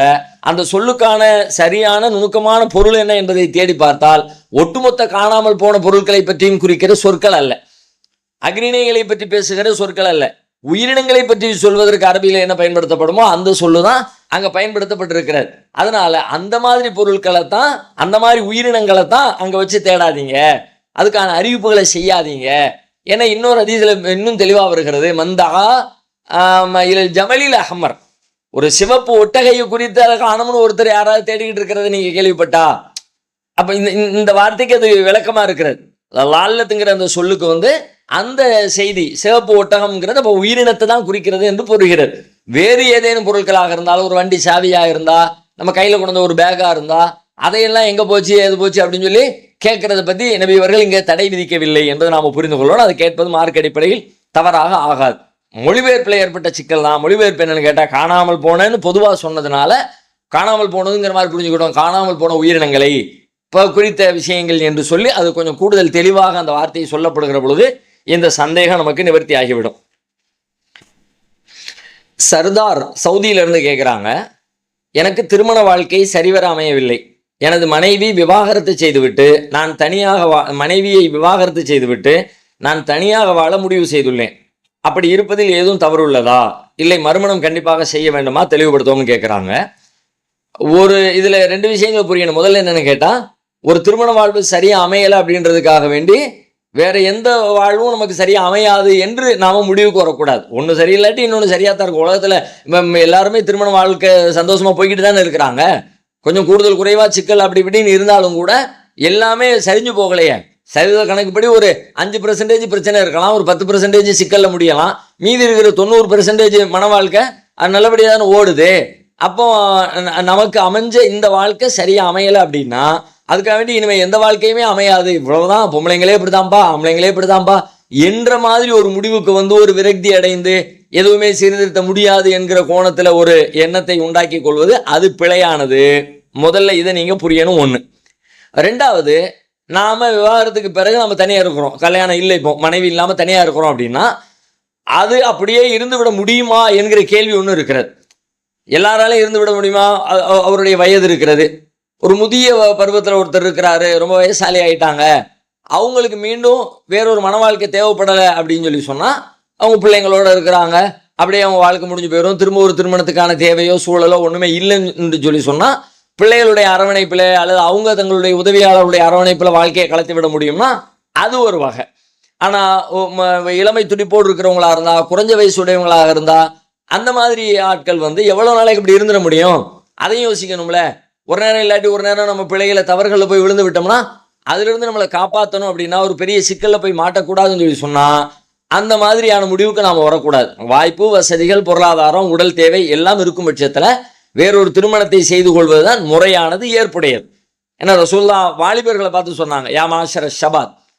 அந்த சொல்லுக்கான சரியான நுணுக்கமான பொருள் என்ன என்பதை தேடி பார்த்தால் ஒட்டுமொத்த காணாமல் போன பொருட்களை பற்றியும் குறிக்கிற சொற்கள் அல்ல, அக்னிகளை பற்றி பேசுகிற சொற்கள் அல்ல, உயிரினங்களை பற்றி சொல்வதற்கு அரபியில் என்ன பயன்படுத்தப்படுமோ அந்த சொல்லுதான் அங்க பயன்படுத்தப்பட்டிருக்கிறது. அதனால அந்த மாதிரி பொருட்களை தான், அந்த மாதிரி உயிரினங்களை தான் அங்க வச்சு தேடாதீங்க, அதுக்கான அறிவிப்புகளை செய்யாதீங்க. ஏன்னா இன்னொரு ஹதீஸ்ல இன்னும் தெளிவா வருகிறது, மந்தா ஜமலில் அஹமர், ஒரு சிவப்பு ஒட்டகையை குறித்து அதை காணணும்னு ஒருத்தர் யாராவது தேடிக்கிட்டு இருக்கிறத நீங்க கேள்விப்பட்டா, அப்ப இந்த வார்த்தைக்கு அது விளக்கமா இருக்கிறது. லால்லத்துங்கிற அந்த சொல்லுக்கு அந்த செய்தி சிவப்பு ஒட்டகம்ங்கிறது அப்போ உயிரினத்தை தான் குறிக்கிறது என்று புரிகிறது. வேறு ஏதேனும் பொருட்களாக இருந்தாலும், ஒரு வண்டி சாவியா இருந்தா, நம்ம கையில கொண்டு வந்த ஒரு பேக்கா இருந்தா, அதையெல்லாம் எங்க போச்சு எது போச்சு அப்படின்னு சொல்லி கேட்கறத பத்தி நபி அவர்கள் இங்கே தடை விதிக்கவில்லை என்பதை நாம புரிந்து கொள்ளணும். அதை கேட்பது மார்க்க அடிப்படையில் தவறாக ஆகாது. மொழிபெயர்ப்பில் ஏற்பட்ட சிக்கல் தான். மொழிபெயர்ப்பு என்னன்னு கேட்டா, காணாமல் போனேன்னு பொதுவாக சொன்னதுனால காணாமல் போனதுங்கிற மாதிரி புரிஞ்சுக்கிட்டோம். காணாமல் போன உயிரினங்களை குறித்த விஷயங்கள் என்று சொல்லி அது கொஞ்சம் கூடுதல் தெளிவாக அந்த வார்த்தையை சொல்லப்படுகிற பொழுது இந்த சந்தேகம் நமக்கு நிவர்த்தி ஆகிவிடும். சர்தார் சவுதியிலிருந்து கேட்குறாங்க, எனக்கு திருமண வாழ்க்கை சரிவர அமையவில்லை. எனது மனைவி விவாகரத்து செய்துவிட்டு நான் தனியாக மனைவியை விவாகரத்து செய்துவிட்டு நான் தனியாக வாழ முடிவு செய்துள்ளேன். அப்படி இருப்பதில் ஏதும் தவறு உள்ளதா, இல்லை மறுமணம் கண்டிப்பாக செய்ய வேண்டுமா, தெளிவுபடுத்தோம்னு கேட்குறாங்க. ஒரு இதில் ரெண்டு விஷயங்கள் புரியணும். முதல்ல என்னன்னு கேட்டால், ஒரு திருமண வாழ்வு சரியாக அமையலை அப்படின்றதுக்காக வேண்டி வேற எந்த வாழ்வும் நமக்கு சரியாக அமையாது என்று நாம முடிவுக்கு வரக்கூடாது. ஒன்று சரியில்லாட்டி இன்னொன்று சரியாக தான் இருக்கும். உலகத்தில் எல்லாருமே திருமண வாழ்க்கை சந்தோஷமாக போய்கிட்டு தானே இருக்கிறாங்க. கொஞ்சம் கூடுதல் குறைவா சிக்கல் அப்படி இப்படின்னு இருந்தாலும் கூட எல்லாமே சரிஞ்சு போகலையே. சரித கணக்குப்படி ஒரு 5% பிரச்சனை இருக்கலாம், ஒரு 10% சிக்கல்ல முடியலாம், மீதி இருக்கிற 90% மன வாழ்க்கை அது நல்லபடியாக தானே ஓடுது. அப்போ நமக்கு அமைஞ்ச இந்த வாழ்க்கை சரியா அமையலை அப்படின்னா அதுக்காக வேண்டி இனிமேல் எந்த வாழ்க்கையுமே அமையாது, இவ்வளவுதான், பொம்பளைங்களே இப்படிதான்ப்பா, ஆம்பளைங்களே இப்படிதான்ப்பா என்ற மாதிரி ஒரு முடிவுக்கு ஒரு விரக்தி அடைந்து எதுவுமே சீர்திருத்த முடியாது என்கிற கோணத்துல ஒரு எண்ணத்தை உண்டாக்கி கொள்வது அது பிழையானது. முதல்ல இதை நீங்க புரியணும். ஒண்ணு. ரெண்டாவது, நாம விவாகரத்துக்கு பிறகு நம்ம தனியா இருக்கிறோம், கல்யாணம் இல்லை, இப்போ மனைவி இல்லாம தனியா இருக்கிறோம் அப்படின்னா அது அப்படியே இருந்து விட முடியுமா என்கிற கேள்வி ஒன்று இருக்கிறது. எல்லாராலையும் இருந்து விட முடியுமா? அவருடைய வயது இருக்கிறது. ஒரு முதிய பருவத்தில் ஒருத்தர் இருக்கிறாரு, ரொம்ப வயசாலி ஆயிட்டாங்க, அவங்களுக்கு மீண்டும் வேறொரு மன வாழ்க்கை தேவைப்படலை அப்படின்னு சொல்லி சொன்னால், அவங்க பிள்ளைங்களோட இருக்கிறாங்க, அப்படியே அவங்க வாழ்க்கை முடிஞ்சு போயிடும், திரும்ப ஒரு திருமணத்துக்கான தேவையோ சூழலோ ஒன்றுமே இல்லைன்னு சொல்லி சொன்னால், பிள்ளைகளுடைய அரவணைப்பில் அல்லது அவங்க தங்களுடைய உதவியாளருடைய அரவணைப்பில் வாழ்க்கையை கலத்தி விட முடியும்னா அது ஒரு வகை. ஆனால் இளமை துடிப்போடு இருக்கிறவங்களா இருந்தால், குறைஞ்ச வயசுடையவங்களாக இருந்தால், அந்த மாதிரி ஆட்கள் எவ்வளோ நாளைக்கு இப்படி இருந்துட முடியும், அதையும் யோசிக்கணும்ல. ஒரு நேரம் இல்லாட்டி ஒரு நேரம் நம்ம பிள்ளைகளை தவறுகளில் போய் விழுந்து விட்டோம்னா அதிலிருந்து நம்மளை காப்பாற்றணும் அப்படின்னா ஒரு பெரிய சிக்கலில் போய் மாட்டக்கூடாதுன்னு சொல்லி சொன்னால் அந்த மாதிரியான முடிவுக்கு நாம் வரக்கூடாது. வாய்ப்பு, வசதிகள், பொருளாதாரம், உடல் தேவை எல்லாம் இருக்கும் பட்சத்தில் வேறொரு திருமணத்தை செய்து கொள்வது தான் முறையானது, ஏற்புடையது. ஏன்னா ரசூலுல்லாஹ் வாலிபர்களை பார்த்து சொன்னாங்க, யா மாஷர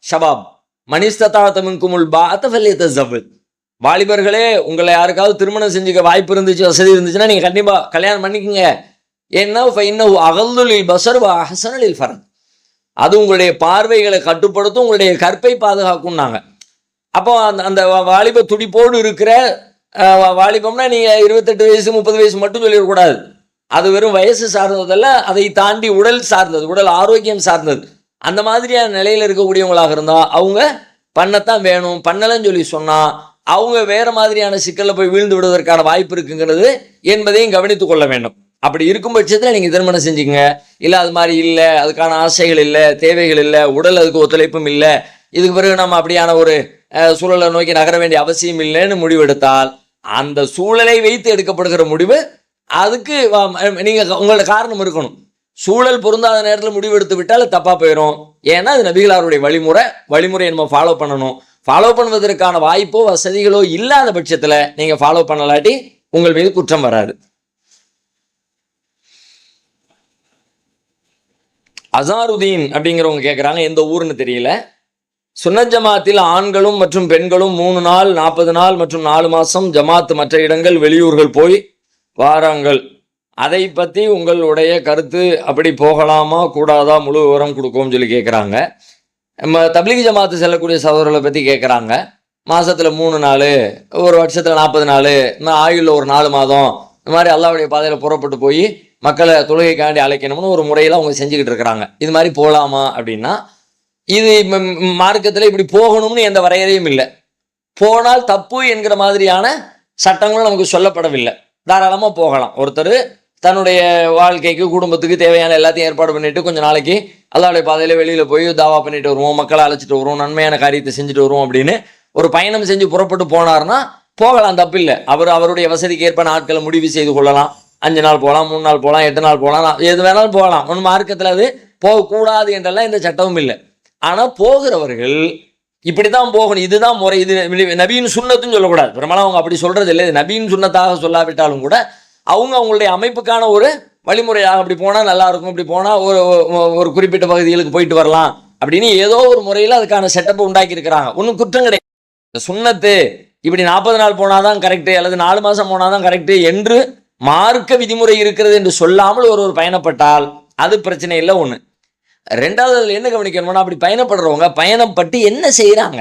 ஷபாப் மனிஸ்ததாத்தமின்குமுல் பாஅத ஃபல்யதஸவ்வுஜ், வாலிபர்களே, உங்களை யாருக்காவது திருமணம் செஞ்சுக்க வாய்ப்பு இருந்துச்சு, வசதி இருந்துச்சுன்னா நீங்கள் கண்டிப்பாக கல்யாணம் பண்ணிக்கோங்க. ஏன்னா அகல்லுலில் பஸர் வ அஹ்ஸனுலில் ஃபர்ஜ், அது உங்களுடைய பார்வைகளை கட்டுப்படுத்தும், உங்களுடைய கற்பை பாதுகாக்கும்னாங்க. அப்போ அந்த வாலிப துடிப்போடு இருக்கிற வாலிபம்னா நீங்கள் 28 வயசு 30 வயசு மட்டும் சொல்லிடக்கூடாது. அது வெறும் வயசு சார்ந்ததல்ல, அதை தாண்டி உடல் சார்ந்தது, உடல் ஆரோக்கியம் சார்ந்தது. அந்த மாதிரியான நிலையில் இருக்கக்கூடியவங்களாக இருந்தால் அவங்க பண்ணத்தான் வேணும். பண்ணலன்னு சொல்லி சொன்னால் அவங்க வேற மாதிரியான சிக்கலில் போய் வீழ்ந்து விடுவதற்கான வாய்ப்பு இருக்குங்கிறது என்பதையும் கவனித்து கொள்ள வேண்டும். அப்படி இருக்கும் பட்சத்தில் நீங்கள் திருமணம் செஞ்சுக்கங்க. இல்லை அது மாதிரி இல்லை, அதுக்கான ஆசைகள் இல்லை, தேவைகள் இல்லை, உடல் அதுக்கு ஒத்துழைப்பும் இல்லை, இதுக்கு பிறகு நம்ம அப்படியான ஒரு சூழலை நோக்கி நகர வேண்டிய அவசியம் இல்லைன்னு முடிவெடுத்தால் அந்த சூழலை வைத்து எடுக்கப்படுகிற முடிவு அதுக்கு நீங்கள் உங்களோட காரணம் இருக்கணும். சூழல் பொருந்தாத நேரத்தில் முடிவெடுத்து விட்டால் தப்பாக போயிடும். ஏன்னா அது நபிகளாருடைய வழிமுறையை நம்ம ஃபாலோ பண்ணணும். ஃபாலோ பண்ணுவதற்கான வாய்ப்போ வசதிகளோ இல்லாத பட்சத்தில் நீங்கள் ஃபாலோ பண்ணலாட்டி உங்கள் மீது குற்றம் வராது. அசாருதீன் அப்படிங்கிறவங்க கேட்குறாங்க, எந்த ஊருன்னு தெரியல. சுன்னத் ஜமாத்தில் ஆண்களும் மற்றும் பெண்களும் 3 நாள் 40 நாள் மற்றும் 4 மாதம் ஜமாத் மற்ற இடங்கள் வெளியூர்கள் போய் வாராங்கள். அதை பற்றி உங்களுடைய கருத்து, அப்படி போகலாமா கூடாதா, முழு விவரம் கொடுக்கும்னு சொல்லி கேட்குறாங்க. நம்ம தப்லீக் ஜமாத்து செல்லக்கூடிய சகோதரர்களை பற்றி கேட்குறாங்க. மாதத்தில் 3 நாள், ஒரு வருஷத்தில் 40 நாள், இன்னும் ஆயுளில் ஒரு 4 மாதம், இந்த மாதிரி அல்லாஹ்வுடைய பாதையில் புறப்பட்டு போய் மக்களை தொழுகைக்காண்டி அழைக்கணும்னு ஒரு முறையில் அவங்க செஞ்சுக்கிட்டு இருக்கிறாங்க. இது மாதிரி போகலாமா அப்படின்னா, இது மார்க்கத்தில் இப்படி போகணும்னு எந்த வரையறையும் இல்லை. போனால் தப்பு என்கிற மாதிரியான சட்டங்களும் நமக்கு சொல்லப்படவில்லை. தாராளமாக போகலாம். ஒருத்தர் தன்னுடைய வாழ்க்கைக்கு குடும்பத்துக்கு தேவையான எல்லாத்தையும் ஏற்பாடு பண்ணிட்டு கொஞ்சம் நாளைக்கு அல்லாஹ்வுடைய பாதையில் வெளியில் போய் தாவா பண்ணிட்டு வருவோம், மக்களை அழைச்சிட்டு வருவோம், நன்மையான காரியத்தை செஞ்சுட்டு வருவோம் அப்படின்னு ஒரு பயணம் செஞ்சு புறப்பட்டு போனார்னா போகலாம், தப்பு இல்லை. அவருடைய வசதிக்கு ஏற்ப நாட்களை முடிவு செய்து கொள்ளலாம். 5 நாள் போகலாம், 3 நாள் போகலாம், 8 நாள் போகலாம், எது வேணாலும் போகலாம். ஒன்றும் மார்க்கத்தில் அது போகக்கூடாது என்றெல்லாம் எந்த சட்டமும் இல்லை. ஆனால் போகிறவர்கள் இப்படி தான் போகணும், இதுதான் முறை, இது நபியின் சுன்னத்துன்னு சொல்லக்கூடாது. பெரும்பாலும் அவங்க அப்படி சொல்கிறது இல்லை. இது நபியின் சுன்னத்தாக சொல்லாவிட்டாலும் கூட அவங்களுடைய அமைப்புக்கான ஒரு வழிமுறையாக அப்படி போனால் நல்லா இருக்கும், இப்படி போனால் ஒரு குறிப்பிட்ட பகுதிகளுக்கு போயிட்டு வரலாம் அப்படின்னு ஏதோ ஒரு முறையில் அதுக்கான செட்டப்பை உண்டாக்கி இருக்கிறாங்க. ஒன்றும் குற்றம் கிடையாது. இந்த சுன்னத்து இப்படி 40 நாள் போனாதான் கரெக்டு அல்லது 4 மாதம் போனாதான் கரெக்டு என்று மார்க்க விதிமுறை இருக்கிறது என்று சொல்லாமல் ஒரு பயணப்பட்டால் அது பிரச்சனை இல்லை. ஒன்று. ரெண்டாவது, அதில் என்ன கவனிக்கணும்னா, அப்படி பயணப்படுறவங்க பயணப்பட்டு என்ன செய்கிறாங்க?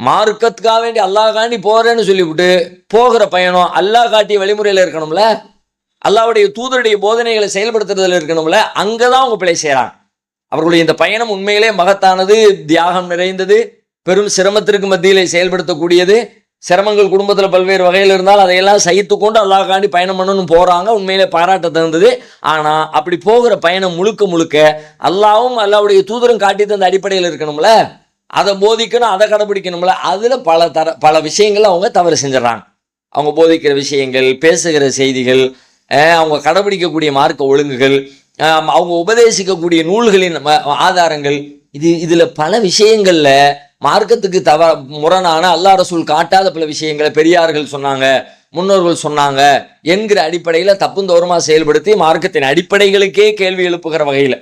மார்க்கத்துக்காக வேண்டி அல்லாஹ்காண்டி போகிறேன்னு சொல்லிவிட்டு போகிற பயணம் அல்லாஹ் காட்டிய வழிமுறையில் இருக்கணும்ல, அல்லாஹ்வுடைய தூதருடைய போதனைகளை செயல்படுத்துறதுல இருக்கணும்ல, அங்கே தான் அவங்க பிழை செய்கிறாங்க. அவர்களுடைய இந்த பயணம் உண்மையிலே மகத்தானது, தியாகம் நிறைந்தது, பெரும் சிரமத்திற்கு மத்தியிலே செயல்படுத்தக்கூடியது. சிரமங்கள் குடும்பத்தில் பல்வேறு வகையில் இருந்தால் அதையெல்லாம் சகித்து கொண்டு அல்லாஹ்காண்டி பயணம் பண்ணணும்னு போகிறாங்க. உண்மையிலே பாராட்ட தந்தது. ஆனால் அப்படி போகிற பயணம் முழுக்க முழுக்க அல்லாஹ்வும் அல்லாஹ்வுடைய தூதரும் காட்டி தந்த அடிப்படையில் இருக்கணும்ல, அதை போதிக்கணும், அதை கடைபிடிக்கணும்ல. அதில் பல விஷயங்கள் அவங்க தவறு செஞ்சிடறாங்க. அவங்க போதிக்கிற விஷயங்கள், பேசுகிற செய்திகள், அவங்க கடைபிடிக்கக்கூடிய மார்க்க ஒழுங்குகள், அவங்க உபதேசிக்கக்கூடிய நூல்களின் ஆதாரங்கள், இதில் பல விஷயங்களில் மார்க்கத்துக்கு முரணான அல்லாஹ் ரசூல் காட்டாத பல விஷயங்களை பெரியார்கள் சொன்னாங்க, முன்னோர்கள் சொன்னாங்க என்கிற அடிப்படையில் தப்புந்தோரமாக செயல்படுத்தி மார்க்கத்தின் அடிப்படைகளுக்கே கேள்வி எழுப்புகிற வகையில்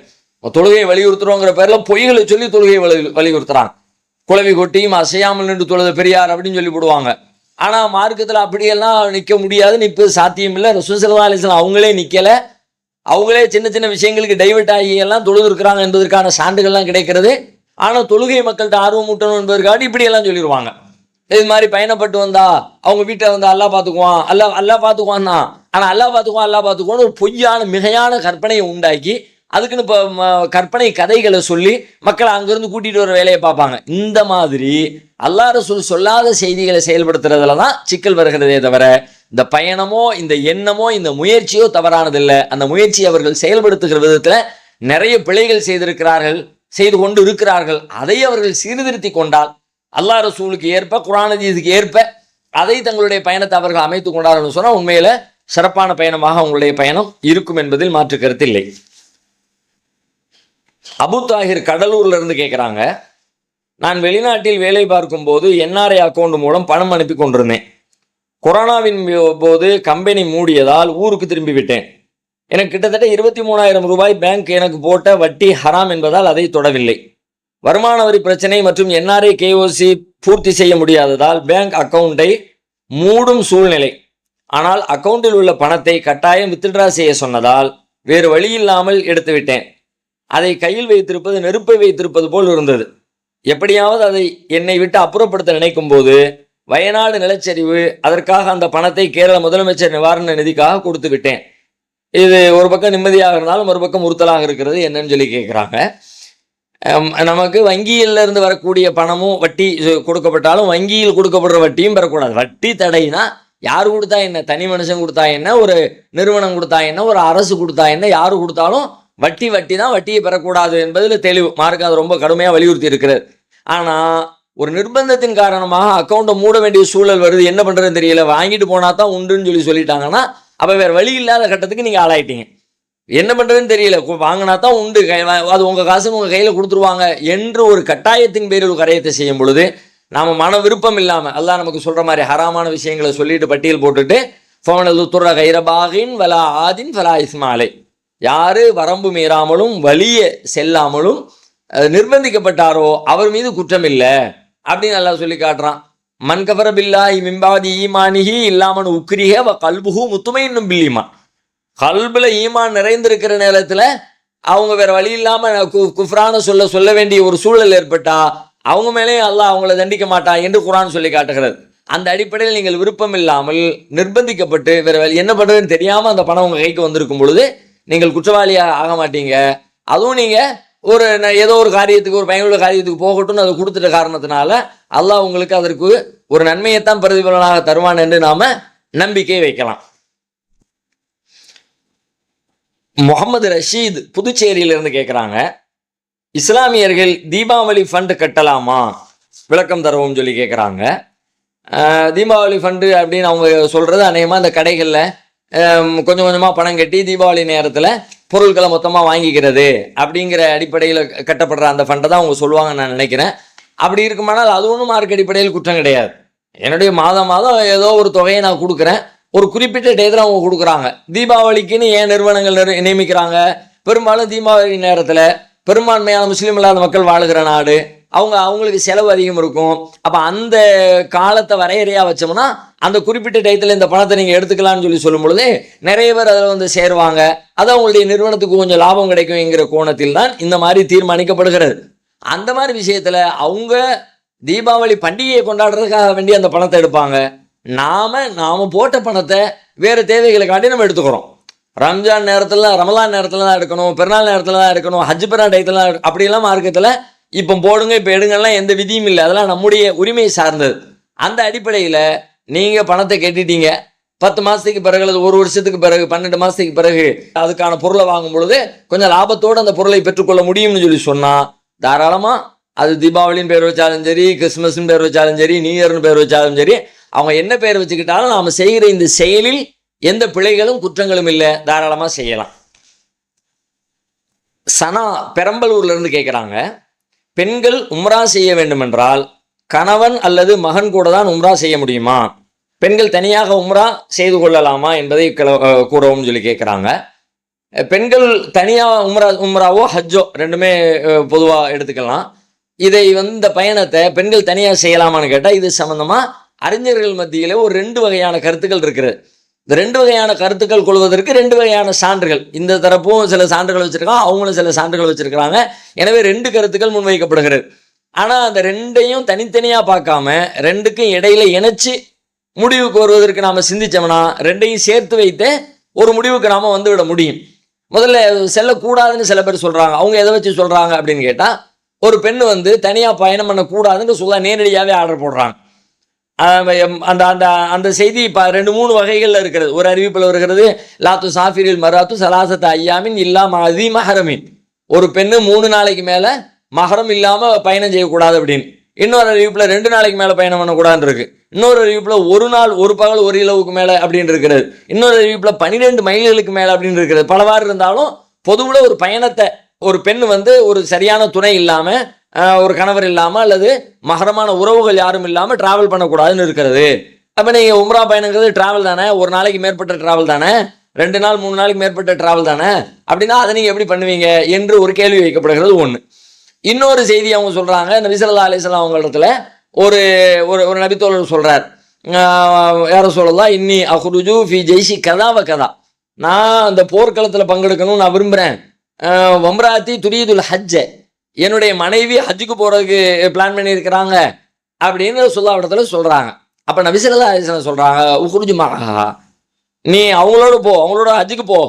தொழுகையை வலியுறுத்துறோங்கிற பேரில் பொய்களை சொல்லி தொழுகையை வலியுறுத்துறாங்க. குளவி கொட்டியும் அசையாமல் நின்று தொழுத பெரியார் அப்படின்னு சொல்லி போடுவாங்க. ஆனால் மார்க்கத்தில் அப்படியெல்லாம் நிற்க முடியாது, நிற்பது சாத்தியம் இல்லை. ரசூல் ஸல்லல்லாஹு அலைஹி வஸல்லம் அவங்களே நிற்கலை, அவங்களே சின்ன சின்ன விஷயங்களுக்கு டைவர்ட் ஆகி எல்லாம் தொழுது இருக்கிறாங்க என்பதற்கான சான்றுகள்லாம் கிடைக்கிறது. ஆனால் தொழுகை மக்கள்கிட்ட ஆர்வம் ஊட்டணும் என்பதற்காக இப்படியெல்லாம் சொல்லிடுவாங்க. இது மாதிரி பயணப்பட்டு வந்தா அவங்க வீட்டை வந்து அல்லாஹ் பார்த்துக்குவான், அல்லாஹ் பார்த்துக்குவான் தான். ஆனால் அல்லாஹ் பார்த்துக்குவான்னு ஒரு பொய்யான மிகையான கற்பனையை உண்டாக்கி அதுக்குன்னு இப்போ கற்பனை கதைகளை சொல்லி மக்களை அங்கேருந்து கூட்டிகிட்டு வர வேலையை பார்ப்பாங்க. இந்த மாதிரி அல்லாஹ் ரசூல் சொல்லாத செய்திகளை செயல்படுத்துறதுல தான் சிக்கல் வருகிறதே தவிர இந்த பயணமோ இந்த எண்ணமோ இந்த முயற்சியோ தவறானதில்லை. அந்த முயற்சி அவர்கள் செயல்படுத்துகிற விதத்தில் நிறைய பிழைகள் செய்து கொண்டு இருக்கிறார்கள். அதை அவர்கள் சீர்திருத்தி கொண்டால் அல்லாஹ் ரசூலுக்கு ஏற்ப, குர்ஆன் ஹதீஸுக்கு ஏற்ப அதை தங்களுடைய பயணத்தை அவர்கள் அமைத்து கொண்டார்கள் சொன்னால் உண்மையில சிறப்பான பயணமாக அவங்களுடைய பயணம் இருக்கும் என்பதில் மாற்று கருத்து இல்லை. அபு தாஹிர் கடலூர்ல இருந்து கேட்குறாங்க, நான் வெளிநாட்டில் வேலை பார்க்கும் போது என்ஆர்ஐ அக்கௌண்ட் மூலம் பணம் அனுப்பி கொண்டிருந்தேன். கொரோனாவின் போது கம்பெனி மூடியதால் ஊருக்கு திரும்பி விட்டேன். எனக்கு கிட்டத்தட்ட 23,000 ரூபாய் பேங்க் எனக்கு போட்ட வட்டி ஹராம் என்பதால் அதை தொடவில்லை. வருமான வரி பிரச்சனை மற்றும் என்ஆர்ஐ கேஓசி பூர்த்தி செய்ய முடியாததால் பேங்க் அக்கௌண்ட்டை மூடும் சூழ்நிலை. ஆனால் அக்கௌண்ட்டில் உள்ள பணத்தை கட்டாயம் வித்ட்ரா செய்ய சொன்னதால் வேறு வழி இல்லாமல் எடுத்துவிட்டேன். அதை கையில் வைத்திருப்பது நெருப்பை வைத்திருப்பது போல் இருந்தது. எப்படியாவது அதை என்னை விட்டு அப்புறப்படுத்த நினைக்கும் போது வயநாடு நிலச்சரிவு, அதற்காக அந்த பணத்தை கேரள முதலமைச்சர் நிவாரண நிதிக்காக கொடுத்து விட்டேன். இது ஒரு பக்கம் நிம்மதியாக இருந்தாலும் ஒரு பக்கம் உறுத்தலாக இருக்கிறது. என்னன்னு சொல்லி கேட்குறாங்க. நமக்கு வங்கியில இருந்து வரக்கூடிய பணமும் வட்டி கொடுக்கப்பட்டாலும் வங்கியில் கொடுக்கப்படுற வட்டியும் பெறக்கூடாது. வட்டி தடைனா யார் கொடுத்தா என்ன, தனி மனுஷன் கொடுத்தா என்ன, ஒரு நிறுவனம் கொடுத்தா என்ன, ஒரு அரசு கொடுத்தா என்ன, யாரு கொடுத்தாலும் வட்டி தான், வட்டியை பெறக்கூடாது என்பதில் தெளிவு. மார்க் அது ரொம்ப கடுமையாக வலியுறுத்தி இருக்கிறது. ஆனால் ஒரு நிர்பந்தத்தின் காரணமாக அக்கௌண்ட்டை மூட வேண்டிய சூழல் வருது, என்ன பண்ணுறதுன்னு தெரியல, வாங்கிட்டு போனா தான் உண்டுன்னு சொல்லிட்டாங்கன்னா அப்போ வேறு வழி இல்லாத கட்டத்துக்கு நீங்கள் ஆளாயிட்டீங்க. என்ன பண்ணுறதுன்னு தெரியல, வாங்கினா தான் உண்டு, அது உங்கள் காசுன்னு உங்கள் கையில் கொடுத்துருவாங்க என்று ஒரு கட்டாயத்தின் பேரில் கரையத்தை செய்யும் பொழுது நாம் மன விருப்பம் இல்லாமல் அல்லாஹ் நமக்கு சொல்கிற மாதிரி ஹராமான விஷயங்களை சொல்லிட்டு பட்டியல் போட்டுட்டு ஃபோனது துற கைரபாகின் வலா ஆதின் ஃபலா இஸ்மாலை, யார் வரம்பு மீறாமலும் வலிய செல்லாமலும் நிர்பந்திக்கப்பட்டாரோ அவர் மீது குற்றம் இல்லை அப்படின்னு அல்லாஹ் சொல்லி காட்டுறான். மன் கஃபர பில்லாஹி மின்பாதி ஈமானிஹி இல்லாமன் உக்ரிஹ வ கல்புஹு முத்துமையின்னும் பில்லிமா, கல்பில் ஈமான் நிறைந்திருக்கிற நேரத்தில் அவங்க வேற வழி இல்லாமல் குஃப்ரான சொல்ல வேண்டிய ஒரு சூழல் ஏற்பட்டா அவங்க மேலே அல்லாஹ் அவங்கள தண்டிக்க மாட்டான் என்று குர்ஆன் சொல்லி காட்டுகிறது. அந்த அடிப்படையில் நீங்கள் விருப்பம் இல்லாமல் நிர்பந்திக்கப்பட்டு வேற என்ன பண்ணுறதுன்னு தெரியாமல் அந்த பணம் உங்கள் கைக்கு வந்திருக்கும் பொழுது நீங்கள் குற்றவாளியாக ஆக மாட்டீங்க. அதுவும் நீங்கள் ஒரு ஏதோ ஒரு காரியத்துக்கு, ஒரு பயனுள்ள காரியத்துக்கு போகட்டும்னு அதை கொடுத்துட்ட காரணத்தினால அல்லாஹ் உங்களுக்கு அதற்கு ஒரு நன்மையைத்தான் பிரதிபலனாக தருவான் என்று நாம நம்பிக்கை வைக்கலாம். முகமது ரஷீத் புதுச்சேரியிலிருந்து கேட்குறாங்க, இஸ்லாமியர்கள் தீபாவளி ஃபண்டு கட்டலாமா, விளக்கம் தரவும் சொல்லி கேட்குறாங்க. தீபாவளி ஃபண்டு அப்படின்னு அவங்க சொல்கிறது அநேகமாக இந்த கடைகளில் கொஞ்சம் கொஞ்சமாக பணம் கட்டி தீபாவளி நேரத்தில் பொருட்களை மொத்தமாக வாங்கிக்கிறது அப்படிங்கிற அடிப்படையில் கட்டப்படுற அந்த ஃபண்டை தான் அவங்க சொல்லுவாங்கன்னு நான் நினைக்கிறேன். அப்படி இருக்குமானால் அது ஒன்றும் மார்க் அடிப்படையில் குற்றம் கிடையாது. என்னுடைய மாதம் ஏதோ ஒரு தொகையை நான் கொடுக்குறேன், ஒரு குறிப்பிட்ட டேத்தில் அவங்க கொடுக்குறாங்க. தீபாவளிக்குன்னு ஏன் நிறுவனங்கள் நியமிக்கிறாங்க? பெரும்பாலும் தீபாவளி நேரத்தில் பெரும்பான்மையான முஸ்லீம் இல்லாத மக்கள் வாழுகிற நாடு, அவங்களுக்கு செலவு அதிகம் இருக்கும். அப்போ அந்த காலத்தை வரையறையாக வச்சோம்னா அந்த குறிப்பிட்ட டயத்தில் இந்த பணத்தை நீங்கள் எடுத்துக்கலாம்னு சொல்லும் பொழுது நிறைய பேர் அதில் வந்து சேருவாங்க. அது அவங்களுடைய நிறுவனத்துக்கு கொஞ்சம் லாபம் கிடைக்குங்கிற கோணத்தில் தான் இந்த மாதிரி தீர்மானிக்கப்படுகிறது. அந்த மாதிரி விஷயத்தில் அவங்க தீபாவளி பண்டிகையை கொண்டாடுறதுக்காக வேண்டி அந்த பணத்தை எடுப்பாங்க. நாம் போட்ட பணத்தை வேறு தேவைகளுக்காண்டி நம்ம எடுத்துக்கிறோம். ரம்ஜான் நேரத்தில், ரமலான் நேரத்தில் தான் எடுக்கணும், பெருநாள் நேரத்தில் தான் எடுக்கணும், ஹஜ் பெருநாள் டயத்தில் தான் அப்படியெல்லாம் மார்க்கத்தில் இப்போ போடுங்க இப்போ எடுங்கலாம் எந்த விதியும் இல்லை. அதெல்லாம் நம்முடைய உரிமை சார்ந்தது. அந்த அடிப்படையில் நீங்கள் பணத்தை கட்டிட்டீங்க, 10 மாதத்துக்கு பிறகு அல்லது 1 வருஷத்துக்கு பிறகு 12 மாதத்துக்கு பிறகு அதுக்கான பொருளை வாங்கும் பொழுது கொஞ்சம் லாபத்தோடு அந்த பொருளை பெற்றுக்கொள்ள முடியும்னு சொன்னால் தாராளமாக அது தீபாவளின்னு பேர் வச்சாலும் சரி, கிறிஸ்மஸ்ன்னு பேர் வச்சாலும் சரி, நியூ இயர்னு பேர் வச்சாலும் சரி, அவங்க என்ன பேர் வச்சுக்கிட்டாலும் நாம் செய்கிற இந்த செயலில் எந்த பிழைகளும் குற்றங்களும் இல்லை, தாராளமாக செய்யலாம். சனா பெரம்பலூர்லேருந்து கேட்குறாங்க, பெண்கள் உம்ரா செய்ய வேண்டுமென்றால் கணவன் அல்லது மகன் கூட தான் உம்ரா செய்ய முடியுமா? பெண்கள் தனியாக உம்ரா செய்து கொள்ளலாமா என்பதை கூறவும் சொல்லி கேட்குறாங்க. பெண்கள் தனியாக உம்ராவோ ஹஜ்ஜோ ரெண்டுமே பொதுவாக எடுத்துக்கலாம். இதை இந்த பயணத்தை பெண்கள் தனியாக செய்யலாமான்னு கேட்டால் இது சம்மந்தமாக அறிஞர்கள் மத்தியிலே ஒரு 2 வகையான கருத்துக்கள் இருக்கிறது. இந்த 2 வகையான கருத்துக்கள் கொள்வதற்கு 2 வகையான சான்றுகள், இந்த தரப்பும் சில சான்றுகள் வச்சுருக்காங்க, அவங்களும் சில சான்றுகள் வச்சுருக்கிறாங்க. எனவே 2 கருத்துக்கள் முன்வைக்கப்படுகிறது. ஆனால் அந்த 2ஐயும் தனித்தனியாக பார்க்காம 2க்கும் இடையில இணைச்சு முடிவுக்கு வருவதற்கு நாம் சிந்திச்சோம்னா 2ஐயும் சேர்த்து வைத்து ஒரு முடிவுக்கு நாம் வந்துவிட முடியும். முதல்ல செல்லக்கூடாதுன்னு சில பேர் சொல்கிறாங்க. அவங்க எதை வச்சு சொல்கிறாங்க அப்படின்னு கேட்டால், ஒரு பெண் தனியாக பயணம் பண்ணக்கூடாதுன்னு சொல்ல நேரடியாகவே ஆர்டர் போடுறாங்க. அந்த அந்த அந்த செய்தி இப்போ 2-3 வகைகளில் இருக்கிறது. ஒரு அறிவிப்பில் இருக்கிறது, லாத்து சாஃபிரில் மராத்து சலாசத்த ஐயாமின் இல்லாம அதி மஹரமின், ஒரு பெண்ணு 3 நாளைக்கு மேலே மஹரம் இல்லாமல் பயணம் செய்யக்கூடாது அப்படின்னு. இன்னொரு அறிவிப்பில் 2 நாளைக்கு மேலே பயணம் பண்ணக்கூடாதுன்னு இருக்கு. இன்னொரு அறிவிப்பில் 1 நாள் 1 பகல் 1 இரவுக்கு மேலே அப்படின்னு இருக்கிறது. இன்னொரு அறிவிப்பில் 12 மைல்களுக்கு மேலே அப்படின்னு இருக்கிறது. பலவாறு இருந்தாலும் பொதுவில் ஒரு பயணத்தை ஒரு பெண் ஒரு சரியான துணை இல்லாமல், ஒரு கணவர் இல்லாமல் அல்லது மகரமான உறவுகள் யாரும் இல்லாமல் டிராவல் பண்ணக்கூடாதுன்னு இருக்கிறது. அப்போ நீங்கள் உம்ரா பயணங்கிறது டிராவல் தானே, ஒரு நாளைக்கு மேற்பட்ட டிராவல் தானே, 2 நாள் 3 நாளைக்கு மேற்பட்ட டிராவல் தானே, அப்படின்னா அதை நீங்கள் எப்படி பண்ணுவீங்க என்று ஒரு கேள்வி வைக்கப்படுகிறது ஒன்று. இன்னொரு செய்தி அவங்க சொல்கிறாங்க, நபி ஸல்லல்லாஹு அலைஹி வஸல்லம் அவங்களிடத்துல ஒரு ஒரு நபித்தோழர் சொல்கிறார், யார சொல்லலாம், இன்னி அஹ்ருஜு ஃபி ஜெய்ஷி கதா வ கதா, நான் அந்த போர்க்களத்தில் பங்கெடுக்கணும்னு நான் விரும்புகிறேன். வம்ராத்தி துரீதுல் ஹஜ்ஜ, என்னுடைய மனைவி ஹஜ்ஜுக்கு போகிறதுக்கு பிளான் பண்ணியிருக்கிறாங்க அப்படின்னு சொல்லாவிடத்தில் சொல்கிறாங்க. அப்போ நபி ஸல்லல்லாஹு அலைஹி வஸல்லம் சொல்கிறாங்க, உஹ்ருஜ் மஅஹா, நீ அவங்களோட போ, அவங்களோட ஹஜ்ஜுக்கு போ,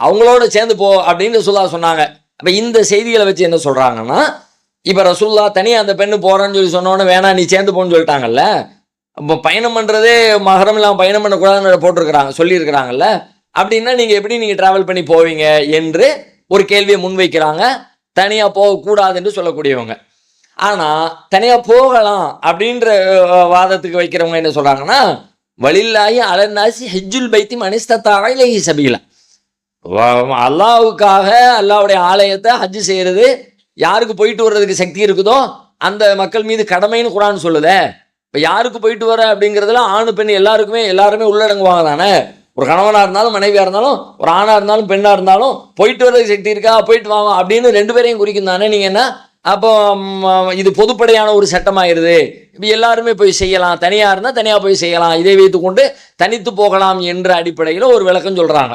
அவங்களோட சேர்ந்து போ அப்படின்னு ரசூலுல்லாஹ் சொன்னாங்க. அப்போ இந்த செய்திகளை வச்சு என்ன சொல்கிறாங்கன்னா, இப்போ ரசூலுல்லாஹ் தனியாக அந்த பெண்ணு போகிறேன்னு சொல்லி சொன்னோன்னே வேணாம் நீ சேர்ந்து போன்னு சொல்லிட்டாங்கல்ல. அப்போ பயணம் பண்ணுறதே மஹரம் இல்லாமல் பயணம் பண்ணக்கூடாதுன்னு போட்டிருக்கிறாங்க, சொல்லியிருக்கிறாங்கல்ல. அப்படின்னா நீங்கள் எப்படி நீங்கள் ட்ராவல் பண்ணி போவீங்க என்று ஒரு கேள்வியை முன்வைக்கிறாங்க, தனியாக போகக்கூடாது என்று சொல்லக்கூடியவங்க. ஆனால் தனியாக போகலாம் அப்படின்ற வாதத்துக்கு வைக்கிறவங்க என்ன சொல்கிறாங்கன்னா, வலில்லாஹி அலன்னாசி ஹஜ்ஜுல் பைத்தி மன் இஸ்தத்தாஅ இலைஹி சபீலா, அல்லாஹ்வுக்காக அல்லாஹ்வுடைய ஆலயத்தை ஹஜ்ஜு செய்கிறது யாருக்கு போயிட்டு வர்றதுக்கு சக்தி இருக்குதோ அந்த மக்கள் மீது கடமைன்னு குர்ஆன் சொல்லுதே. இப்போ யாருக்கு போயிட்டு வர அப்படிங்கிறதுல ஆணு பெண் எல்லாருமே உள்ளடங்குவாங்க தானே. ஒரு கணவனாக இருந்தாலும் மனைவியாக இருந்தாலும் ஒரு ஆணாக இருந்தாலும் பெண்ணாக இருந்தாலும் போயிட்டு வர்றதுக்கு சக்தி இருக்கா, போயிட்டு வாங்க அப்படின்னு ரெண்டு பேரையும் குறிக்கும் தானே. நீங்கள் என்ன அப்போ இது பொதுப்படையான ஒரு சட்டமாயிருது. இப்போ எல்லாருமே போய் செய்யலாம், தனியாக இருந்தால் தனியாக போய் செய்யலாம், இதை வைத்து கொண்டு தனித்து போகலாம் என்ற அடிப்படையில் ஒரு விளக்கம் சொல்கிறாங்க.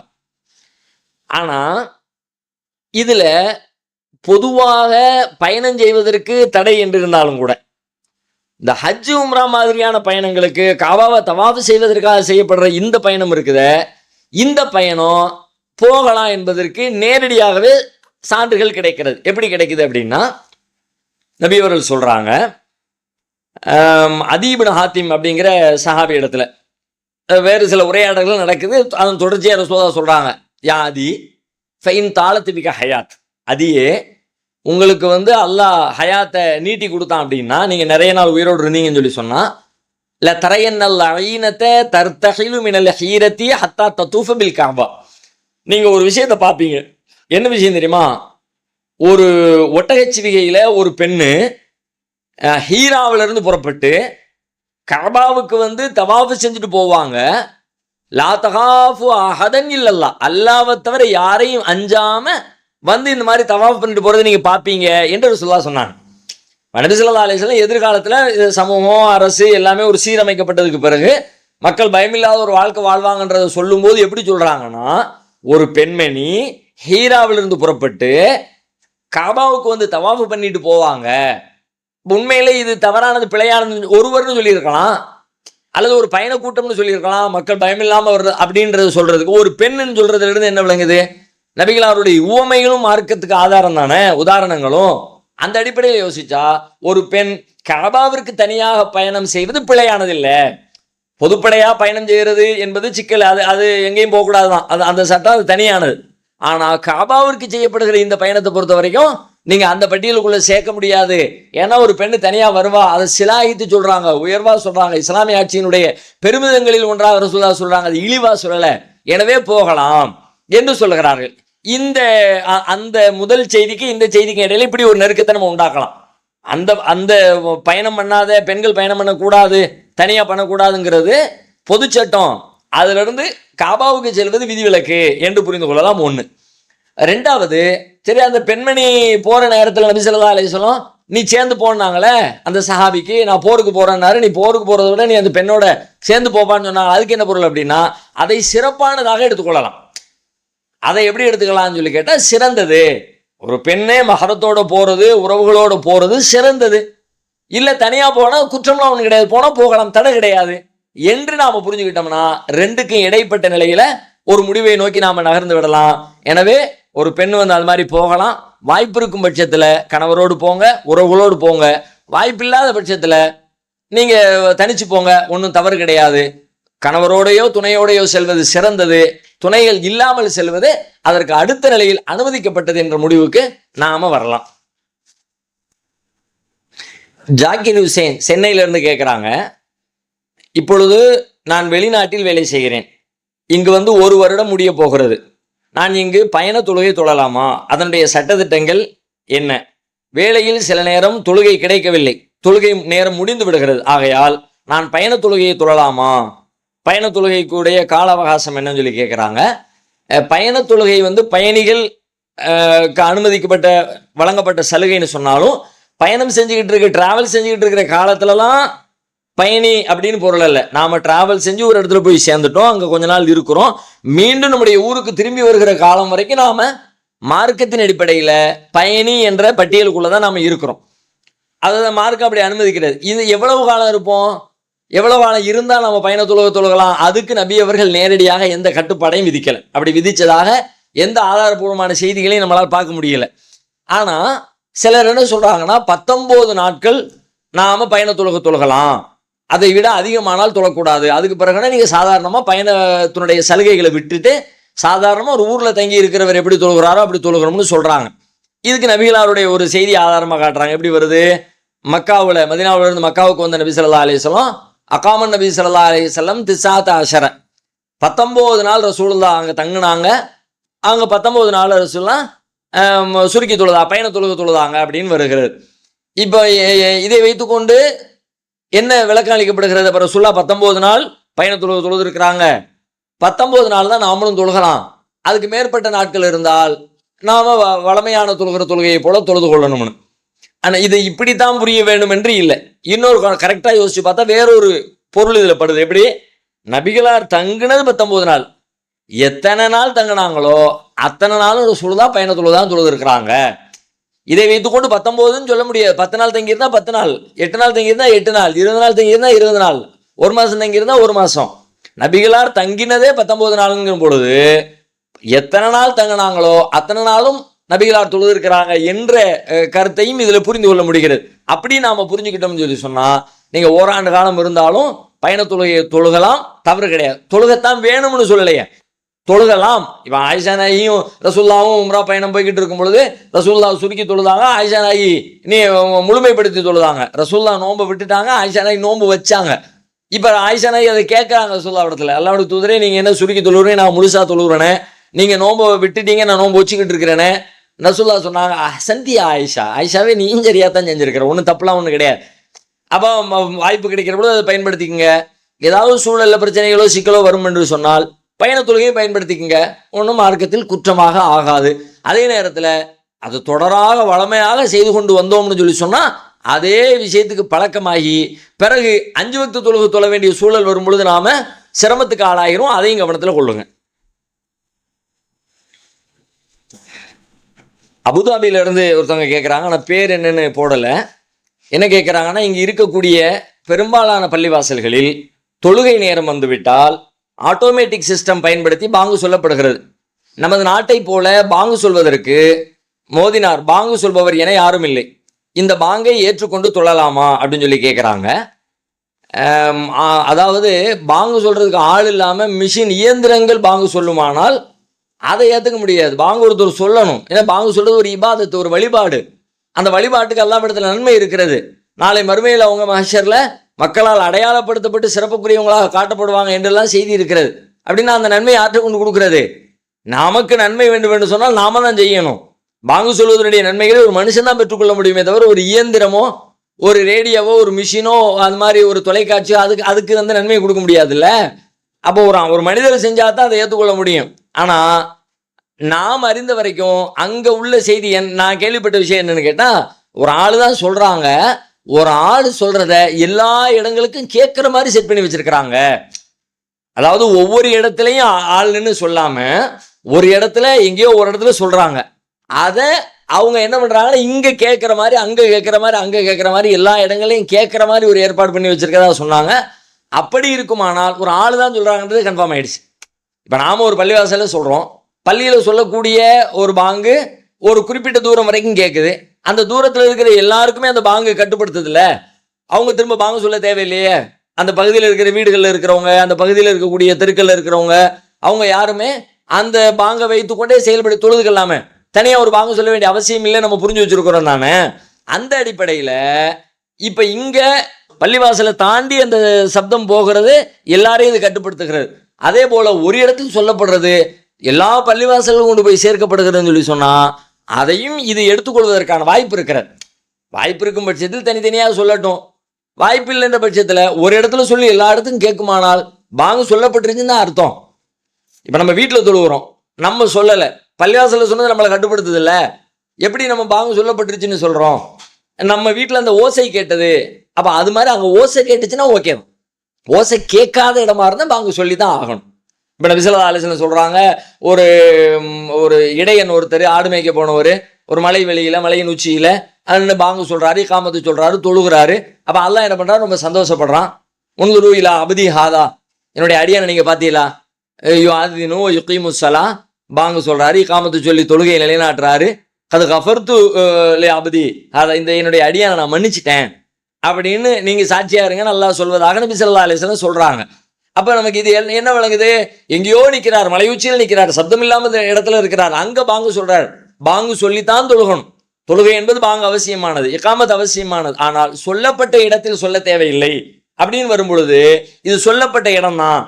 ஆனால் இதில் பொதுவாக பயணம் செய்வதற்கு தடை என்று இருந்தாலும் கூட இந்த ஹஜ் உம்ரா மாதிரியான பயணங்களுக்கு காபாவை தவாஃப் செய்வதற்காக செய்யப்படுற இந்த பயணம் இருக்குதே, இந்த பயணம் போகலாம் என்பதற்கு நேரடியாகவே சான்றுகள் கிடைக்கிறது. எப்படி கிடைக்குது அப்படின்னா, நபி அவர்கள் சொல்கிறாங்க, அதீ இப்னு ஹாத்திம் அப்படிங்கிற சஹாபி இடத்துல வேறு சில உரையாடல்கள் நடக்குது. அதன் தொடர்ச்சியாக ரசூலுல்லாஹ் சொல்கிறாங்க, யா அதி ஃபைன் தாளத்துபிக ஹயாத், அதியே உங்களுக்கு அல்லாஹ் ஹயாத்தை நீட்டி கொடுத்தான் அப்படின்னா நீங்கள் நிறைய நாள் உயிரோடு இருந்தீங்கன்னு சொல்லி சொன்னால், இல்லை தரையன்னல் ஐனத்தை தர்த்தஹிலு மினல் ஹீரத்தி ஹத்தா தத்தூஃப பில் காபா, நீங்கள் ஒரு விஷயத்தை பார்ப்பீங்க. என்ன விஷயம் தெரியுமா? ஒரு ஒட்டகச்சிவிகையில் ஒரு பெண்ணு ஹீராவிலிருந்து புறப்பட்டு கஅபாவுக்கு தவாஃபு செஞ்சுட்டு போவாங்க. லா தகாஃபு அஹதன் இல்லல்லா, அல்லாஹ்வை தவிர யாரையும் அஞ்சாம இந்த மாதிரி தவாஃப் பண்ணிட்டு போகிறத நீங்கள் பார்ப்பீங்க என்று ரசூலுல்லாஹ் சொன்னாங்க. நபி ஸல்லல்லாஹு அலைஹி வஸல்லம் எதிர்காலத்தில் சமூகம் அரசு எல்லாமே ஒரு சீரமைக்கப்பட்டதுக்கு பிறகு மக்கள் பயமில்லாத ஒரு வாழ்க்கை வாழ்வாங்கன்றதை சொல்லும்போது எப்படி சொல்கிறாங்கன்னா, ஒரு பெண்மணி ஹீராவிலிருந்து புறப்பட்டு காபாவுக்கு தவாஃபு பண்ணிட்டு போவாங்க. உண்மையிலே இது தவறானது பிழையானது ஒருவர்னு சொல்லியிருக்கலாம், அல்லது ஒரு பயண கூட்டம்னு சொல்லியிருக்கலாம். மக்கள் பயமில்லாமல் வருது அப்படின்றது சொல்றதுக்கு ஒரு பெண்ணுன்னு சொல்றதுல இருந்து என்ன விளங்குது? நபிகளாருடைய உவமைகளும் மார்க்கத்துக்கு ஆதாரம் தானே, உதாரணங்களும். அந்த அடிப்படையில் யோசிச்சா ஒரு பெண் கஅபாவிற்கு தனியாக பயணம் செய்வது பிழையானது இல்லை. பொதுப்படையாக பயணம் செய்கிறது என்பது சிக்கல், அது எங்கேயும் போகக்கூடாது தான், அது அந்த சட்டம் அது தனியானது. ஆனால் கஅபாவிற்கு செய்யப்படுகிற இந்த பயணத்தை பொறுத்த வரைக்கும் நீங்கள் அந்த பட்டியலுக்குள்ளே சேர்க்க முடியாது. ஏன்னா ஒரு பெண்ணு தனியாக வருவா, அதை சிலாகித்து சொல்கிறாங்க, உயர்வாக சொல்கிறாங்க, இஸ்லாமிய ஆட்சியினுடைய பெருமிதங்களில் ஒன்றாக ரசூலுல்லாஹ் சொல்கிறாங்க, அது இழிவாக சொல்லலை. எனவே போகலாம் என்று சொல்லுகிறார்கள். அந்த முதல் செய்திக்கு இந்த செய்திக்கு இடையில இப்படி ஒரு நெருக்கத்தை நம்ம உண்டாக்கலாம். அந்த பயணம் பண்ணாத பெண்கள் பயணம் பண்ணக்கூடாது, தனியாக பண்ணக்கூடாதுங்கிறது பொது சட்டம், அதுல இருந்து காபாவுக்கு செல்வது விதிவிலக்கு என்று புரிந்து கொள்ளலாம். ஒன்று. ரெண்டாவது, சரி அந்த பெண்மணி போற நேரத்தில் நபி ஸல்லல்லாஹு அலைஹி வஸல்லம் நீ சேர்ந்து போனாங்களே அந்த சஹாபிக்கு, நான் போருக்கு போறேன்னாரு, நீ போருக்கு போறதை விட நீ அந்த பெண்ணோட சேர்ந்து போப்பான்னு சொன்னாங்க. அதுக்கு என்ன பொருள் அப்படின்னா, அதை சிறப்பானதாக எடுத்துக்கொள்ளலாம். அதை எப்படி எடுத்துக்கலாம்னு சொல்லி கேட்டால், சிறந்தது ஒரு பெண்ணே மஹரத்தோட போறது, உறவுகளோட போறது சிறந்தது. இல்லை தனியாக போனால் குற்றம்லாம் ஒன்றும் கிடையாது, போனால் போகலாம், தடை கிடையாது என்று நாம் புரிஞ்சுக்கிட்டோம்னா ரெண்டுக்கும் இடைப்பட்ட நிலையில ஒரு முடிவை நோக்கி நாம் நகர்ந்து விடலாம். எனவே ஒரு பெண் அது மாதிரி போகலாம். வாய்ப்பு இருக்கும் பட்சத்தில் கணவரோடு போங்க, உறவுகளோடு போங்க. வாய்ப்பில்லாத பட்சத்தில் நீங்கள் தனிச்சு போங்க, ஒன்றும் தவறு கிடையாது. கணவரோடையோ துணையோடையோ செல்வது சிறந்தது, துணைகள் இல்லாமல் செல்வது அதற்கு அடுத்த நிலையில் அனுமதிக்கப்பட்டது என்ற முடிவுக்கு நாம வரலாம். ஜாக்கிர் ஹுசேன் சென்னையிலிருந்து கேட்குறாங்க, இப்பொழுது நான் வெளிநாட்டில் வேலை செய்கிறேன், இங்கு 1 வருடம் முடிய போகிறது, நான் இங்கு பயண தொழுகை தொழலாமா? அதனுடைய சட்டத்திட்டங்கள் என்ன? வேலையில் சில நேரம் தொழுகை கிடைக்கவில்லை, தொழுகை நேரம் முடிந்து விடுகிறது, ஆகையால் நான் பயண தொழுகையை தொழலாமா? பயண தொழுகைக்குடைய கால அவகாசம் என்னன்னு சொல்லி கேட்குறாங்க. பயண தொழுகை பயணிகள் அனுமதிக்கப்பட்ட வழங்கப்பட்ட சலுகைன்னு சொன்னாலும், பயணம் செஞ்சுக்கிட்டு இருக்க டிராவல் செஞ்சுக்கிட்டு இருக்கிற காலத்துலலாம் பயணி அப்படின்னு பொருள் அல்ல. நாம் டிராவல் செஞ்சு ஒரு இடத்துல போய் சேர்ந்துட்டோம், அங்கே கொஞ்ச நாள் இருக்கிறோம், மீண்டும் நம்முடைய ஊருக்கு திரும்பி வருகிற காலம் வரைக்கும் நாம் மார்க்கத்தின் அடிப்படையில் பயணி என்ற பட்டியலுக்குள்ளே தான் நாம் இருக்கிறோம். அதை மார்க்கம் அப்படி அனுமதிக்கிறது. இது எவ்வளவு காலம் இருப்போம்? எவ்வளவு ஆழம் இருந்தால் நம்ம பயண தொழுகலாம். அதுக்கு நபி அவர்கள் நேரடியாக எந்த கட்டுப்பாடையும் விதிக்கலை. அப்படி விதிச்சதாக எந்த ஆதாரபூர்வமான செய்திகளையும் நம்மளால் பார்க்க முடியல. ஆனா சிலர் என்ன சொல்றாங்கன்னா 19 நாட்கள் நாம பயண தொழுகலாம், அதை விட அதிகமானால் தொழக்கூடாது. அதுக்கு பிறகுனா நீங்க சாதாரணமா பயணத்தினுடைய சலுகைகளை விட்டுட்டு சாதாரணமா ஒரு ஊர்ல தங்கி இருக்கிறவர் எப்படி தொழுகிறாரோ அப்படி தொழுகிறோம்னு சொல்றாங்க. இதுக்கு நபிகளாருடைய ஒரு செய்தி ஆதாரமா காட்டுறாங்க. எப்படி வருது? மக்காவில், மதீனாவுல இருந்து மக்காவுக்கு வந்த நபி ஸல்லல்லாஹு அலைஹி வஸல்லம் அகாமன் நபி ஸல்லல்லாஹு அலைஹி வஸல்லம் 19 நாள் ரசூலுல்லாஹ் அங்கே தங்கினாங்க. அங்கே 19 நாள் ரசூலுல்லாஹ் சுருக்கி தொழுதா, பயண தொழுதாங்க அப்படின்னு வருகிறது. இப்போ இதை வைத்துக்கொண்டு என்ன விளக்கம் அளிக்கப்படுகிறது? அப்போ ரசூலுல்லாஹ் 19 நாள் பயண தொழுது இருக்கிறாங்க. 19 நாள் தான் நாமளும் தொழுகலாம். அதுக்கு மேற்பட்ட நாட்கள் இருந்தால் நாம வளமையான தொழுகையை போல தொழுது கொள்ளணும்னு. ஆனால் இதை இப்படித்தான் புரிய வேண்டும் என்று இல்லை. இன்னொரு கரெக்டாக யோசிச்சு பார்த்தா வேறொரு பொருள் இதில் படுது. எப்படி? நபிகளார் தங்கினது 19 நாள், எத்தனை நாள் தங்கினாங்களோ அத்தனை நாளும் ரசூலுல்லாஹ் பயண தொழுதான் தொழுது இருக்கிறாங்க. இதை வைத்துக்கொண்டு 19ன்னு சொல்ல முடியாது. 10 நாள் தங்கியிருந்தா 10 நாள், 8 நாள் தங்கியிருந்தா 8 நாள், 20 நாள் தங்கியிருந்தா 20 நாள், 1 மாதம் தங்கியிருந்தா 1 மாதம். நபிகளார் தங்கினதே 19 நாளுங்கிற பொழுது எத்தனை நாள் தங்கினாங்களோ அத்தனை நாளும் நபிகளார் தொழுது இருக்கிறாங்க என்ற கருத்தையும் இதில் புரிந்து கொள்ள முடிகிறது. அப்படி நாம புரிஞ்சுக்கிட்டோம்னு சொல்லி சொன்னா, நீங்க ஓராண்டு காலம் இருந்தாலும் பயண தொழுகையை தொழுகலாம், தவறு கிடையாது. தொழுகத்தான் வேணும்னு சொல்லலையே, தொழுகலாம். இப்போ ஆயிஷா நாயியும் ரசூலுல்லாவும் உம்ரா பயணம் போய்கிட்டு இருக்கும் பொழுது ரசூலுல்லாஹ் சுருக்கி தொழுதாங்க, ஆயிஷா நாயி நீ முழுமைப்படுத்தி தொழுதாங்க. ரசூலுல்லாஹ் நோன்பை விட்டுட்டாங்க, ஆயிஷா நாயி நோன்பு வச்சாங்க. இப்போ ஆயிஷா நாயி அதை கேட்குறாங்க ரசூலுல்லாஹ் இடத்துல, அல்லாஹ்வுடைய தூதரே நீங்க என்ன சுருக்கி தொழுகிறேன், நான் முழுசா தொழுகிறேனே, நீங்க நோன்பை விட்டுட்டீங்க, நான் நோன்பு வச்சுக்கிட்டு இருக்கிறேனே. ரசூலுல்லாஹ் சொன்னாங்க, சந்தியா ஆயிஷா, ஆயிஷாவே நீயும் சரியா தான் செஞ்சிருக்கிற, ஒன்றும் தப்புலாம் ஒன்றும் கிடையாது. அப்போ வாய்ப்பு கிடைக்கிற பொழுது அதை பயன்படுத்திக்கங்க. ஏதாவது சூழல்ல பிரச்சனைகளோ சிக்கலோ வரும் என்று சொன்னால் பயண தொழுகையை பயன்படுத்திக்கங்க, ஒன்றும் மார்க்கத்தில் குற்றமாக ஆகாது. அதே நேரத்தில் அது தொடராக வளமையாக செய்து கொண்டு வந்தோம்னு சொல்லி சொன்னால் அதே விஷயத்துக்கு பழக்கமாகி பிறகு 5 வக்து தொழுகை தொழ வேண்டிய சூழல் வரும் பொழுது நாம சிரமத்துக்கு ஆளாகிறோம். அதையும் கவனத்தில் கொள்ளுங்க. அபுதாபியில இருந்து ஒருத்தவங்க கேட்குறாங்க, ஆனால் பேர் என்னன்னு போடலை. என்ன கேட்குறாங்கன்னா, இங்கே இருக்கக்கூடிய பெரும்பாலான பள்ளிவாசல்களில் தொழுகை நேரம் வந்துவிட்டால் ஆட்டோமேட்டிக் சிஸ்டம் பயன்படுத்தி பாங்கு சொல்லப்படுகிறது. நமது நாட்டை போல பாங்கு சொல்வதற்கு மோதினார், பாங்கு சொல்பவர் என யாரும் இல்லை. இந்த பாங்கை ஏற்றுக்கொண்டு தொழலாமா அப்படின்னு சொல்லி கேட்குறாங்க. அதாவது பாங்கு சொல்றதுக்கு ஆள் இல்லாமல் மிஷின் இயந்திரங்கள் பாங்கு சொல்லுமானால் அதை ஏற்றுக்க முடியாது. பாங்கு ஒருத்தர் சொல்லணும். ஏன்னா பாங்கு சொல்றது ஒரு இபாதத்து, ஒரு வழிபாடு. அந்த வழிபாட்டுக்கு அல்லாஹ் இடத்துல நன்மை இருக்கிறது. நாளை மறுமையில் அவங்க மஹ்ஷர்ல மக்களால் அடையாளப்படுத்தப்பட்டு சிறப்புக்குரியவங்களாக காட்டப்படுவாங்க என்றெல்லாம் செய்தி இருக்கிறது. அப்படின்னா அந்த நன்மை யாற்றை கொண்டு கொடுக்கிறது? நமக்கு நன்மை வேண்டும் என்று சொன்னால் நாம தான் செய்யணும். பாங்கு சொல்வதனுடைய நன்மைகளை ஒரு மனுஷன் தான் பெற்றுக்கொள்ள முடியுமே தவிர ஒரு இயந்திரமோ ஒரு ரேடியோவோ ஒரு மிஷினோ அது மாதிரி ஒரு தொலைக்காட்சியோ அதுக்கு வந்து நன்மையை கொடுக்க முடியாதுல்ல. அப்போ ஒரு மனிதர் செஞ்சால் தான் அதை ஏற்றுக்கொள்ள முடியும். ஆனால் நாம் அறிந்த வரைக்கும் அங்கே உள்ள செய்தி நான் கேள்விப்பட்ட விஷயம் என்னன்னு கேட்டால், ஒரு ஆள் தான் சொல்கிறாங்க, ஒரு ஆள் சொல்கிறத எல்லா இடங்களுக்கும் கேட்குற மாதிரி செட் பண்ணி வச்சுருக்கிறாங்க. அதாவது ஒவ்வொரு இடத்துலையும் ஆளுன்னு சொல்லாமல் ஒரு இடத்துல எங்கேயோ ஒரு இடத்துல சொல்கிறாங்க. அதை அவங்க என்ன பண்ணுறாங்கன்னா இங்கே கேட்குற மாதிரி அங்கே கேட்குற மாதிரி அங்கே கேட்குற மாதிரி எல்லா இடங்களையும் கேட்குற மாதிரி ஒரு ஏற்பாடு பண்ணி வச்சுருக்கதா சொன்னாங்க. அப்படி இருக்குமானால் ஒரு ஆள் தான் சொல்கிறாங்கன்றது கன்ஃபார்ம் ஆகிடுச்சு. இப்போ நாம் ஒரு பள்ளிவாசலில் சொல்கிறோம், பள்ளியில் சொல்லக்கூடிய ஒரு பாங்கு ஒரு குறிப்பிட்ட தூரம் வரைக்கும் கேட்குது. அந்த தூரத்தில் இருக்கிற எல்லாருக்குமே அந்த பாங்கு கட்டுப்படுத்துதில்ல. அவங்க திரும்ப பாங்கு சொல்ல தேவையில்லையே. அந்த பகுதியில் இருக்கிற வீடுகளில் இருக்கிறவங்க, அந்த பகுதியில் இருக்கக்கூடிய தெருக்களில் இருக்கிறவங்க, அவங்க யாருமே அந்த பாங்கை வைத்துக்கொண்டே செயல்படி தொழுதுக்கலாமே, தனியாக ஒரு பாங்கு சொல்ல வேண்டிய அவசியம் இல்லை, நம்ம புரிஞ்சு வச்சுருக்கிறோம் தானே. அந்த அடிப்படையில் இப்போ இங்கே பள்ளிவாசலை தாண்டி அந்த சப்தம் போகிறது எல்லாரையும் இது கட்டுப்படுத்துகிறது. அதே போல் ஒரு இடத்துக்கு சொல்லப்படுறது எல்லா பள்ளிவாசலும் கொண்டு போய் சேர்க்கப்படுகிறதுன்னு சொல்லி சொன்னால் அதையும் இது எடுத்துக்கொள்வதற்கான வாய்ப்பு இருக்கிறது. வாய்ப்பு இருக்கும் பட்சத்தில் தனித்தனியாக சொல்லட்டும். வாய்ப்பு இல்லைன்ற பட்சத்தில் ஒரு இடத்துல சொல்லி எல்லா இடத்துக்கும் கேட்குமானால் பாங்கு சொல்லப்பட்டிருச்சுன்னு தான் அர்த்தம். இப்போ நம்ம வீட்டில் தொழுகிறோம், நம்ம சொல்லலை, பள்ளிவாசலில் சொன்னது நம்மளை கட்டுப்படுத்துது இல்லை. எப்படி நம்ம பாங்கு சொல்லப்பட்டுருச்சுன்னு சொல்கிறோம்? நம்ம வீட்டில் அந்த ஓசை கேட்டது. அப்போ அது மாதிரி அங்கே ஓசை கேட்டுச்சுன்னா ஓகே. ஓசை கேட்காத இடமா இருந்தால் பாங்கு சொல்லி தான் ஆகணும். இப்போ நபி ஸல்லல்லாஹு அலைஹி வஸல்லம் சொல்கிறாங்க, ஒரு இடையன் ஒருத்தர் ஆடு மேய்க்க போனவர் ஒரு மலை வெளியில் மலையின் உச்சியில் பாங்கு சொல்கிறாரு, இகாமத்து சொல்கிறாரு, தொழுகிறாரு. அப்போ அல்லாஹ் என்ன பண்ணுறாரு, ரொம்ப சந்தோஷப்படுறான். உன்லுரு இலா அபதி ஹாதா, என்னுடைய அடியானை நீங்க பார்த்தீங்களா, யுஅதினு யுகீமு ஸலா, பாங்கு சொல்றாரு, இகாமத்து சொல்லி தொழுகையை நிலைநாட்டுறாரு, அது கஃபர்து லி அபதி ஹாதா, இந்த என்னுடைய அடியானை நான் மன்னிச்சிட்டேன் அப்படின்னு நீங்க சாட்சியா இருங்கன்னு அல்லாஹ் சொல்வதாக நபி ஸல்லல்லாஹு அலைஹி வஸல்லம் சொல்றாங்க. அப்ப நமக்கு இது என்ன விளங்குது? எங்கேயோ நிற்கிறார், மலையுச்சியில் நிற்கிறார், சப்தம் இல்லாம இடத்துல இருக்கிறார், அங்க பாங்கு சொல்றார். பாங்கு சொல்லித்தான் தொழுகணும். தொழுகை என்பது பாங்கு அவசியமானது, இகாமத் அவசியமானது. ஆனால் சொல்லப்பட்ட இடத்தில் சொல்ல தேவையில்லை அப்படின்னு வரும் பொழுது இது சொல்லப்பட்ட இடம் தான்,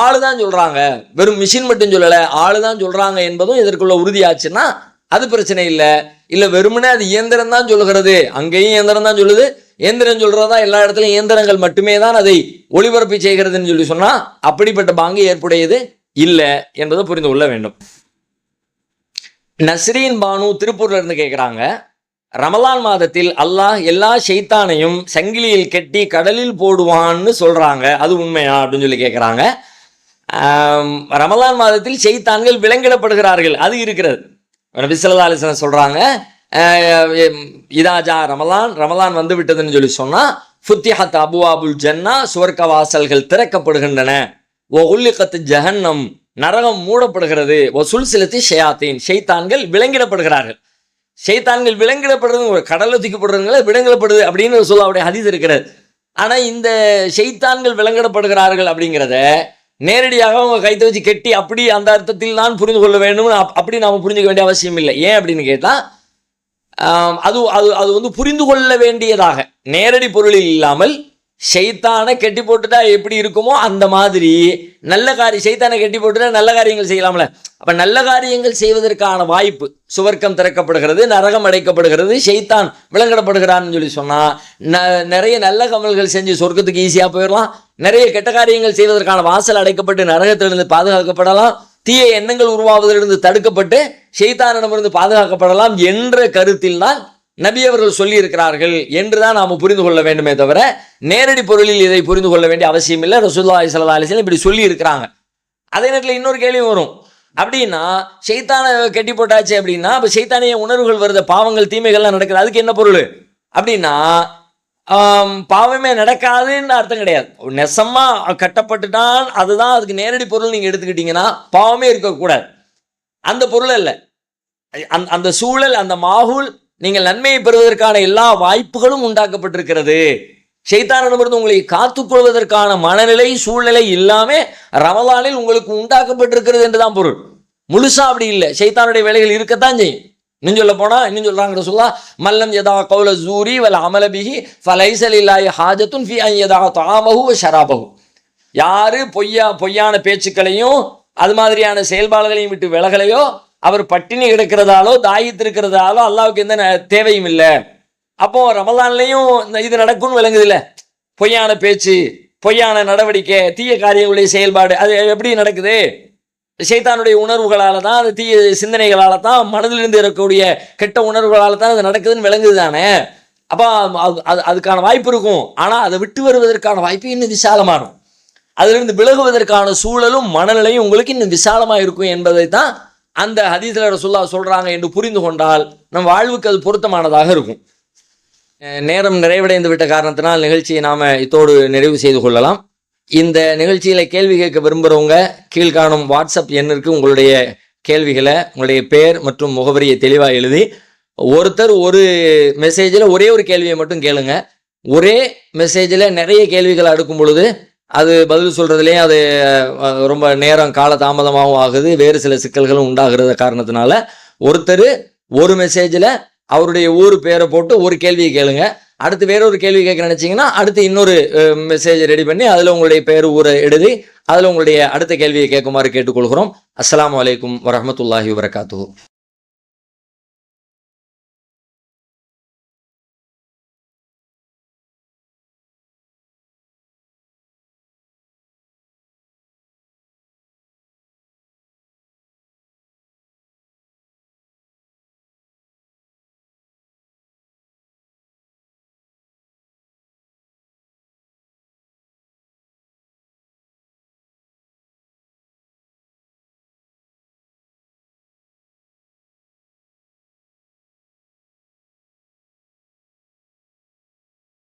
ஆளுதான் சொல்றாங்க, வெறும் மிஷின் மட்டும் சொல்லல, ஆளுதான் சொல்றாங்க என்பதும் இதற்குள்ள உறுதியாச்சுன்னா அது பிரச்சனை இல்லை. இல்ல வெறுமனே அது இயந்திரம் தான் சொல்லுகிறது, அங்கேயும் இயந்திரம் தான் சொல்லுது, இயந்திரம் சொல்றதா எல்லா இடத்துலையும் இயந்திரங்கள் மட்டுமே தான் அதை ஒளிபரப்பி செய்கிறதுன்னு சொல்லி சொன்னா அப்படிப்பட்ட பாங்கு ஏற்புடையது இல்லை என்பதை புரிந்து கொள்ள வேண்டும். நஸ்ரீன் பானு திருப்பூர்ல இருந்து கேட்குறாங்க, ரமலான் மாதத்தில் அல்லாஹ் எல்லா ஷைத்தானையும் சங்கிலியில் கட்டி கடலில் போடுவான்னு சொல்றாங்க, அது உண்மையா அப்படின்னு சொல்லி கேட்குறாங்க. ரமலான் மாதத்தில் ஷைத்தான்கள் விலங்கிடப்படுகிறார்கள், அது இருக்கிறது. நபி ஸல்லல்லாஹு அலைஹி வஸல்லம் சொல்றாங்க, இதாஜா ரமலான் வந்து விட்டதுன்னு சொல்லி சொன்னா ஃபுத்திஹத் அபுவாபுல் ஜன்னா, சுவர்க்க வாசல்கள் திறக்கப்படுகின்றன, ஒகுல்லிகத் ஜஹன்னம், நரகம் மூடப்படுகிறது, வசுல்சிலத்தி ஷயாத்தீன், ஷைத்தான்கள் விலங்கிடப்படுகிறார்கள். ஷைத்தான்கள் விலங்கிடப்படுறது ஒரு கடலை தூக்கப்படுறதுங்கள விலங்கிடப்படுது அப்படின்னு சொல்ல அவருடைய ஹதீஸ் இருக்கிறது. ஆனா இந்த ஷைத்தான்கள் விலங்கிடப்படுகிறார்கள் அப்படிங்கிறத நேரடியாக அவங்க கைத்தை வச்சு கெட்டி அப்படி அந்த அர்த்தத்தில் தான் புரிந்து கொள்ள வேண்டும், அப்படி நாம புரிஞ்சுக்க வேண்டிய அவசியம் இல்லை. ஏன் அப்படின்னு கேட்டா அது அது அது வந்து புரிந்து கொள்ள வேண்டியதாக நேரடி பொருளில் இல்லாமல் ஷைத்தானை கெட்டி போட்டுட்டா எப்படி இருக்குமோ அந்த மாதிரி நல்ல ஷைத்தானை கெட்டி போட்டுட்டா நல்ல காரியங்கள் செய்யலாம்ல. அப்ப நல்ல காரியங்கள் செய்வதற்கான வாய்ப்பு, சுவர்க்கம் திறக்கப்படுகிறது, நரகம் அடைக்கப்படுகிறது, ஷைத்தான் விலங்கிடப்படுகிறான்னு சொல்லி சொன்னா நிறைய நல்ல கமல்கள் செஞ்சு சொர்க்கத்துக்கு ஈஸியா போயிடலாம், நிறைய கெட்ட காரியங்கள் செய்வதற்கான வாசல் அடைக்கப்பட்டு நரகத்திலிருந்து பாதுகாக்கப்படலாம், தீய எண்ணங்கள் உருவாவதிலிருந்து தடுக்கப்பட்டு ஷைத்தானிடமிருந்து பாதுகாக்கப்படலாம் என்ற கருத்தில் தான் நபி அவர்கள் சொல்லி இருக்கிறார்கள் என்றுதான் நாம புரிந்து கொள்ள வேண்டுமே தவிர நேரடி பொருளில் இதை புரிந்து கொள்ள வேண்டிய அவசியம் இல்லை. ரசூலுல்லாஹி ஸல்லல்லாஹு அலைஹி வஸல்லம் இப்படி சொல்லி இருக்கிறாங்க. அதே நேரத்தில் இன்னொரு கேள்வி வரும், அப்படின்னா ஷைத்தானை கட்டி போட்டாச்சு அப்படின்னா அப்ப ஷைத்தானிய உணர்வுகள் வருது, பாவங்கள் தீமைகள்லாம் நடக்குது, அதுக்கு என்ன பொருள் அப்படின்னா பாவமே நடக்காதுன்னு அர்த்தம் கிடையாது. நெசமா கட்டப்பட்டுட்டான் அதுதான் அதுக்கு நேரடி பொருள். நீங்க எடுத்துக்கிட்டீங்கன்னா பாவமே இருக்கக்கூடாது, அந்த பொருள் அல்ல. அந்த சூழல், அந்த மாஹூல், நீங்கள் நன்மையை பெறுவதற்கான எல்லா வாய்ப்புகளும் உண்டாக்கப்பட்டிருக்கிறது. ஷைத்தானிடமிருந்து உங்களை காத்துக்கொள்வதற்கான மனநிலை சூழ்நிலை இல்லாம ரமலானில் உங்களுக்கு உண்டாக்கப்பட்டிருக்கிறது என்றுதான் பொருள். முழுசா அப்படி இல்லை, ஷைத்தானுடைய வேலைகள் இருக்கத்தான் செய்யும். இன்னும் சொல்ல போனா இன்னும் சொல்றாங்க ரசூலுல்லாஹ், மல்லம் யதா கௌல ஸூரி வல் அமல பிஹி ஃபலைஸ லில்லாஹி ஹாஜத்துன் ஃபீ அன் யதா தஆமஹு வ ஷராபஹு. யாரு பொய்யான பேச்சுக்களையும் அது மாதிரியான செயல்பாடுகளையும் விட்டு விலகலையோ அவர் பட்டினி கிடக்கிறதாலோ தாயித்திருக்கிறதாலோ அல்லாஹ்வுக்கு எந்த தேவையும் இல்லை. அப்போ ரமலான்லையும் இது நடக்கும்னு விளங்குது இல்லை, பொய்யான பேச்சு, பொய்யான நடவடிக்கை, தீய காரியங்களுடைய செயல்பாடு அது எப்படி நடக்குது? ஷைத்தானுடைய உணர்வுகளால தான், அது தீய சிந்தனைகளால தான், மனதிலிருந்து இருக்கக்கூடிய கெட்ட உணர்வுகளால தான் அது நடக்குதுன்னு விளங்குது தானே. அப்போ அதுக்கான வாய்ப்பு இருக்கும். ஆனால் அதை விட்டு வருவதற்கான வாய்ப்பு இன்னும் விசாலமாகும், அதிலிருந்து விலகுவதற்கான சூழலும் மனநிலையும் உங்களுக்கு இன்னும் விசாலமாக இருக்கும் என்பதை தான் அந்த ஹதீஸ்ல ரசூலுல்லாஹ் சொல்றாங்க என்று புரிந்து கொண்டால் நம் வாழ்வுக்கு அது பொருத்தமானதாக இருக்கும். நேரம் நிறைவடைந்து விட்ட காரணத்தினால் நிகழ்ச்சியை நாம இத்தோடு நிறைவு செய்து கொள்ளலாம். இந்த நிகழ்ச்சியில கேள்வி கேட்க விரும்புகிறவங்க கீழ்காணும் வாட்ஸ்அப் எண்ணிற்கு உங்களுடைய கேள்விகளை, உங்களுடைய பெயர் மற்றும் முகவரியை தெளிவாக எழுதி ஒருத்தர் ஒரு மெசேஜில் ஒரே ஒரு கேள்வியை மட்டும் கேளுங்க. ஒரே மெசேஜில் நிறைய கேள்விகளை அடுக்கும் பொழுது அது பதில் சொல்றதுலேயே அது ரொம்ப நேரம் கால தாமதமாகவும் ஆகுது, வேறு சில சிக்கல்களும் உண்டாகிறது காரணத்தினால ஒருத்தர் ஒரு மெசேஜில் அவருடைய ஊர் பேரை போட்டு ஒரு கேள்வியை கேளுங்க. அடுத்து வேற ஒரு கேள்வி கேட்க நினைச்சீங்கன்னா அடுத்து இன்னொரு மெசேஜ் ரெடி பண்ணி அதில் உங்களுடைய பேர் ஊரை எழுதி அதில் உங்களுடைய அடுத்த கேள்வியை கேட்குமாறு கேட்டுக்கொள்கிறோம். அஸ்ஸலாமு அலைக்கும் வரஹ்மத்துல்லாஹி வபரகாத்துஹு.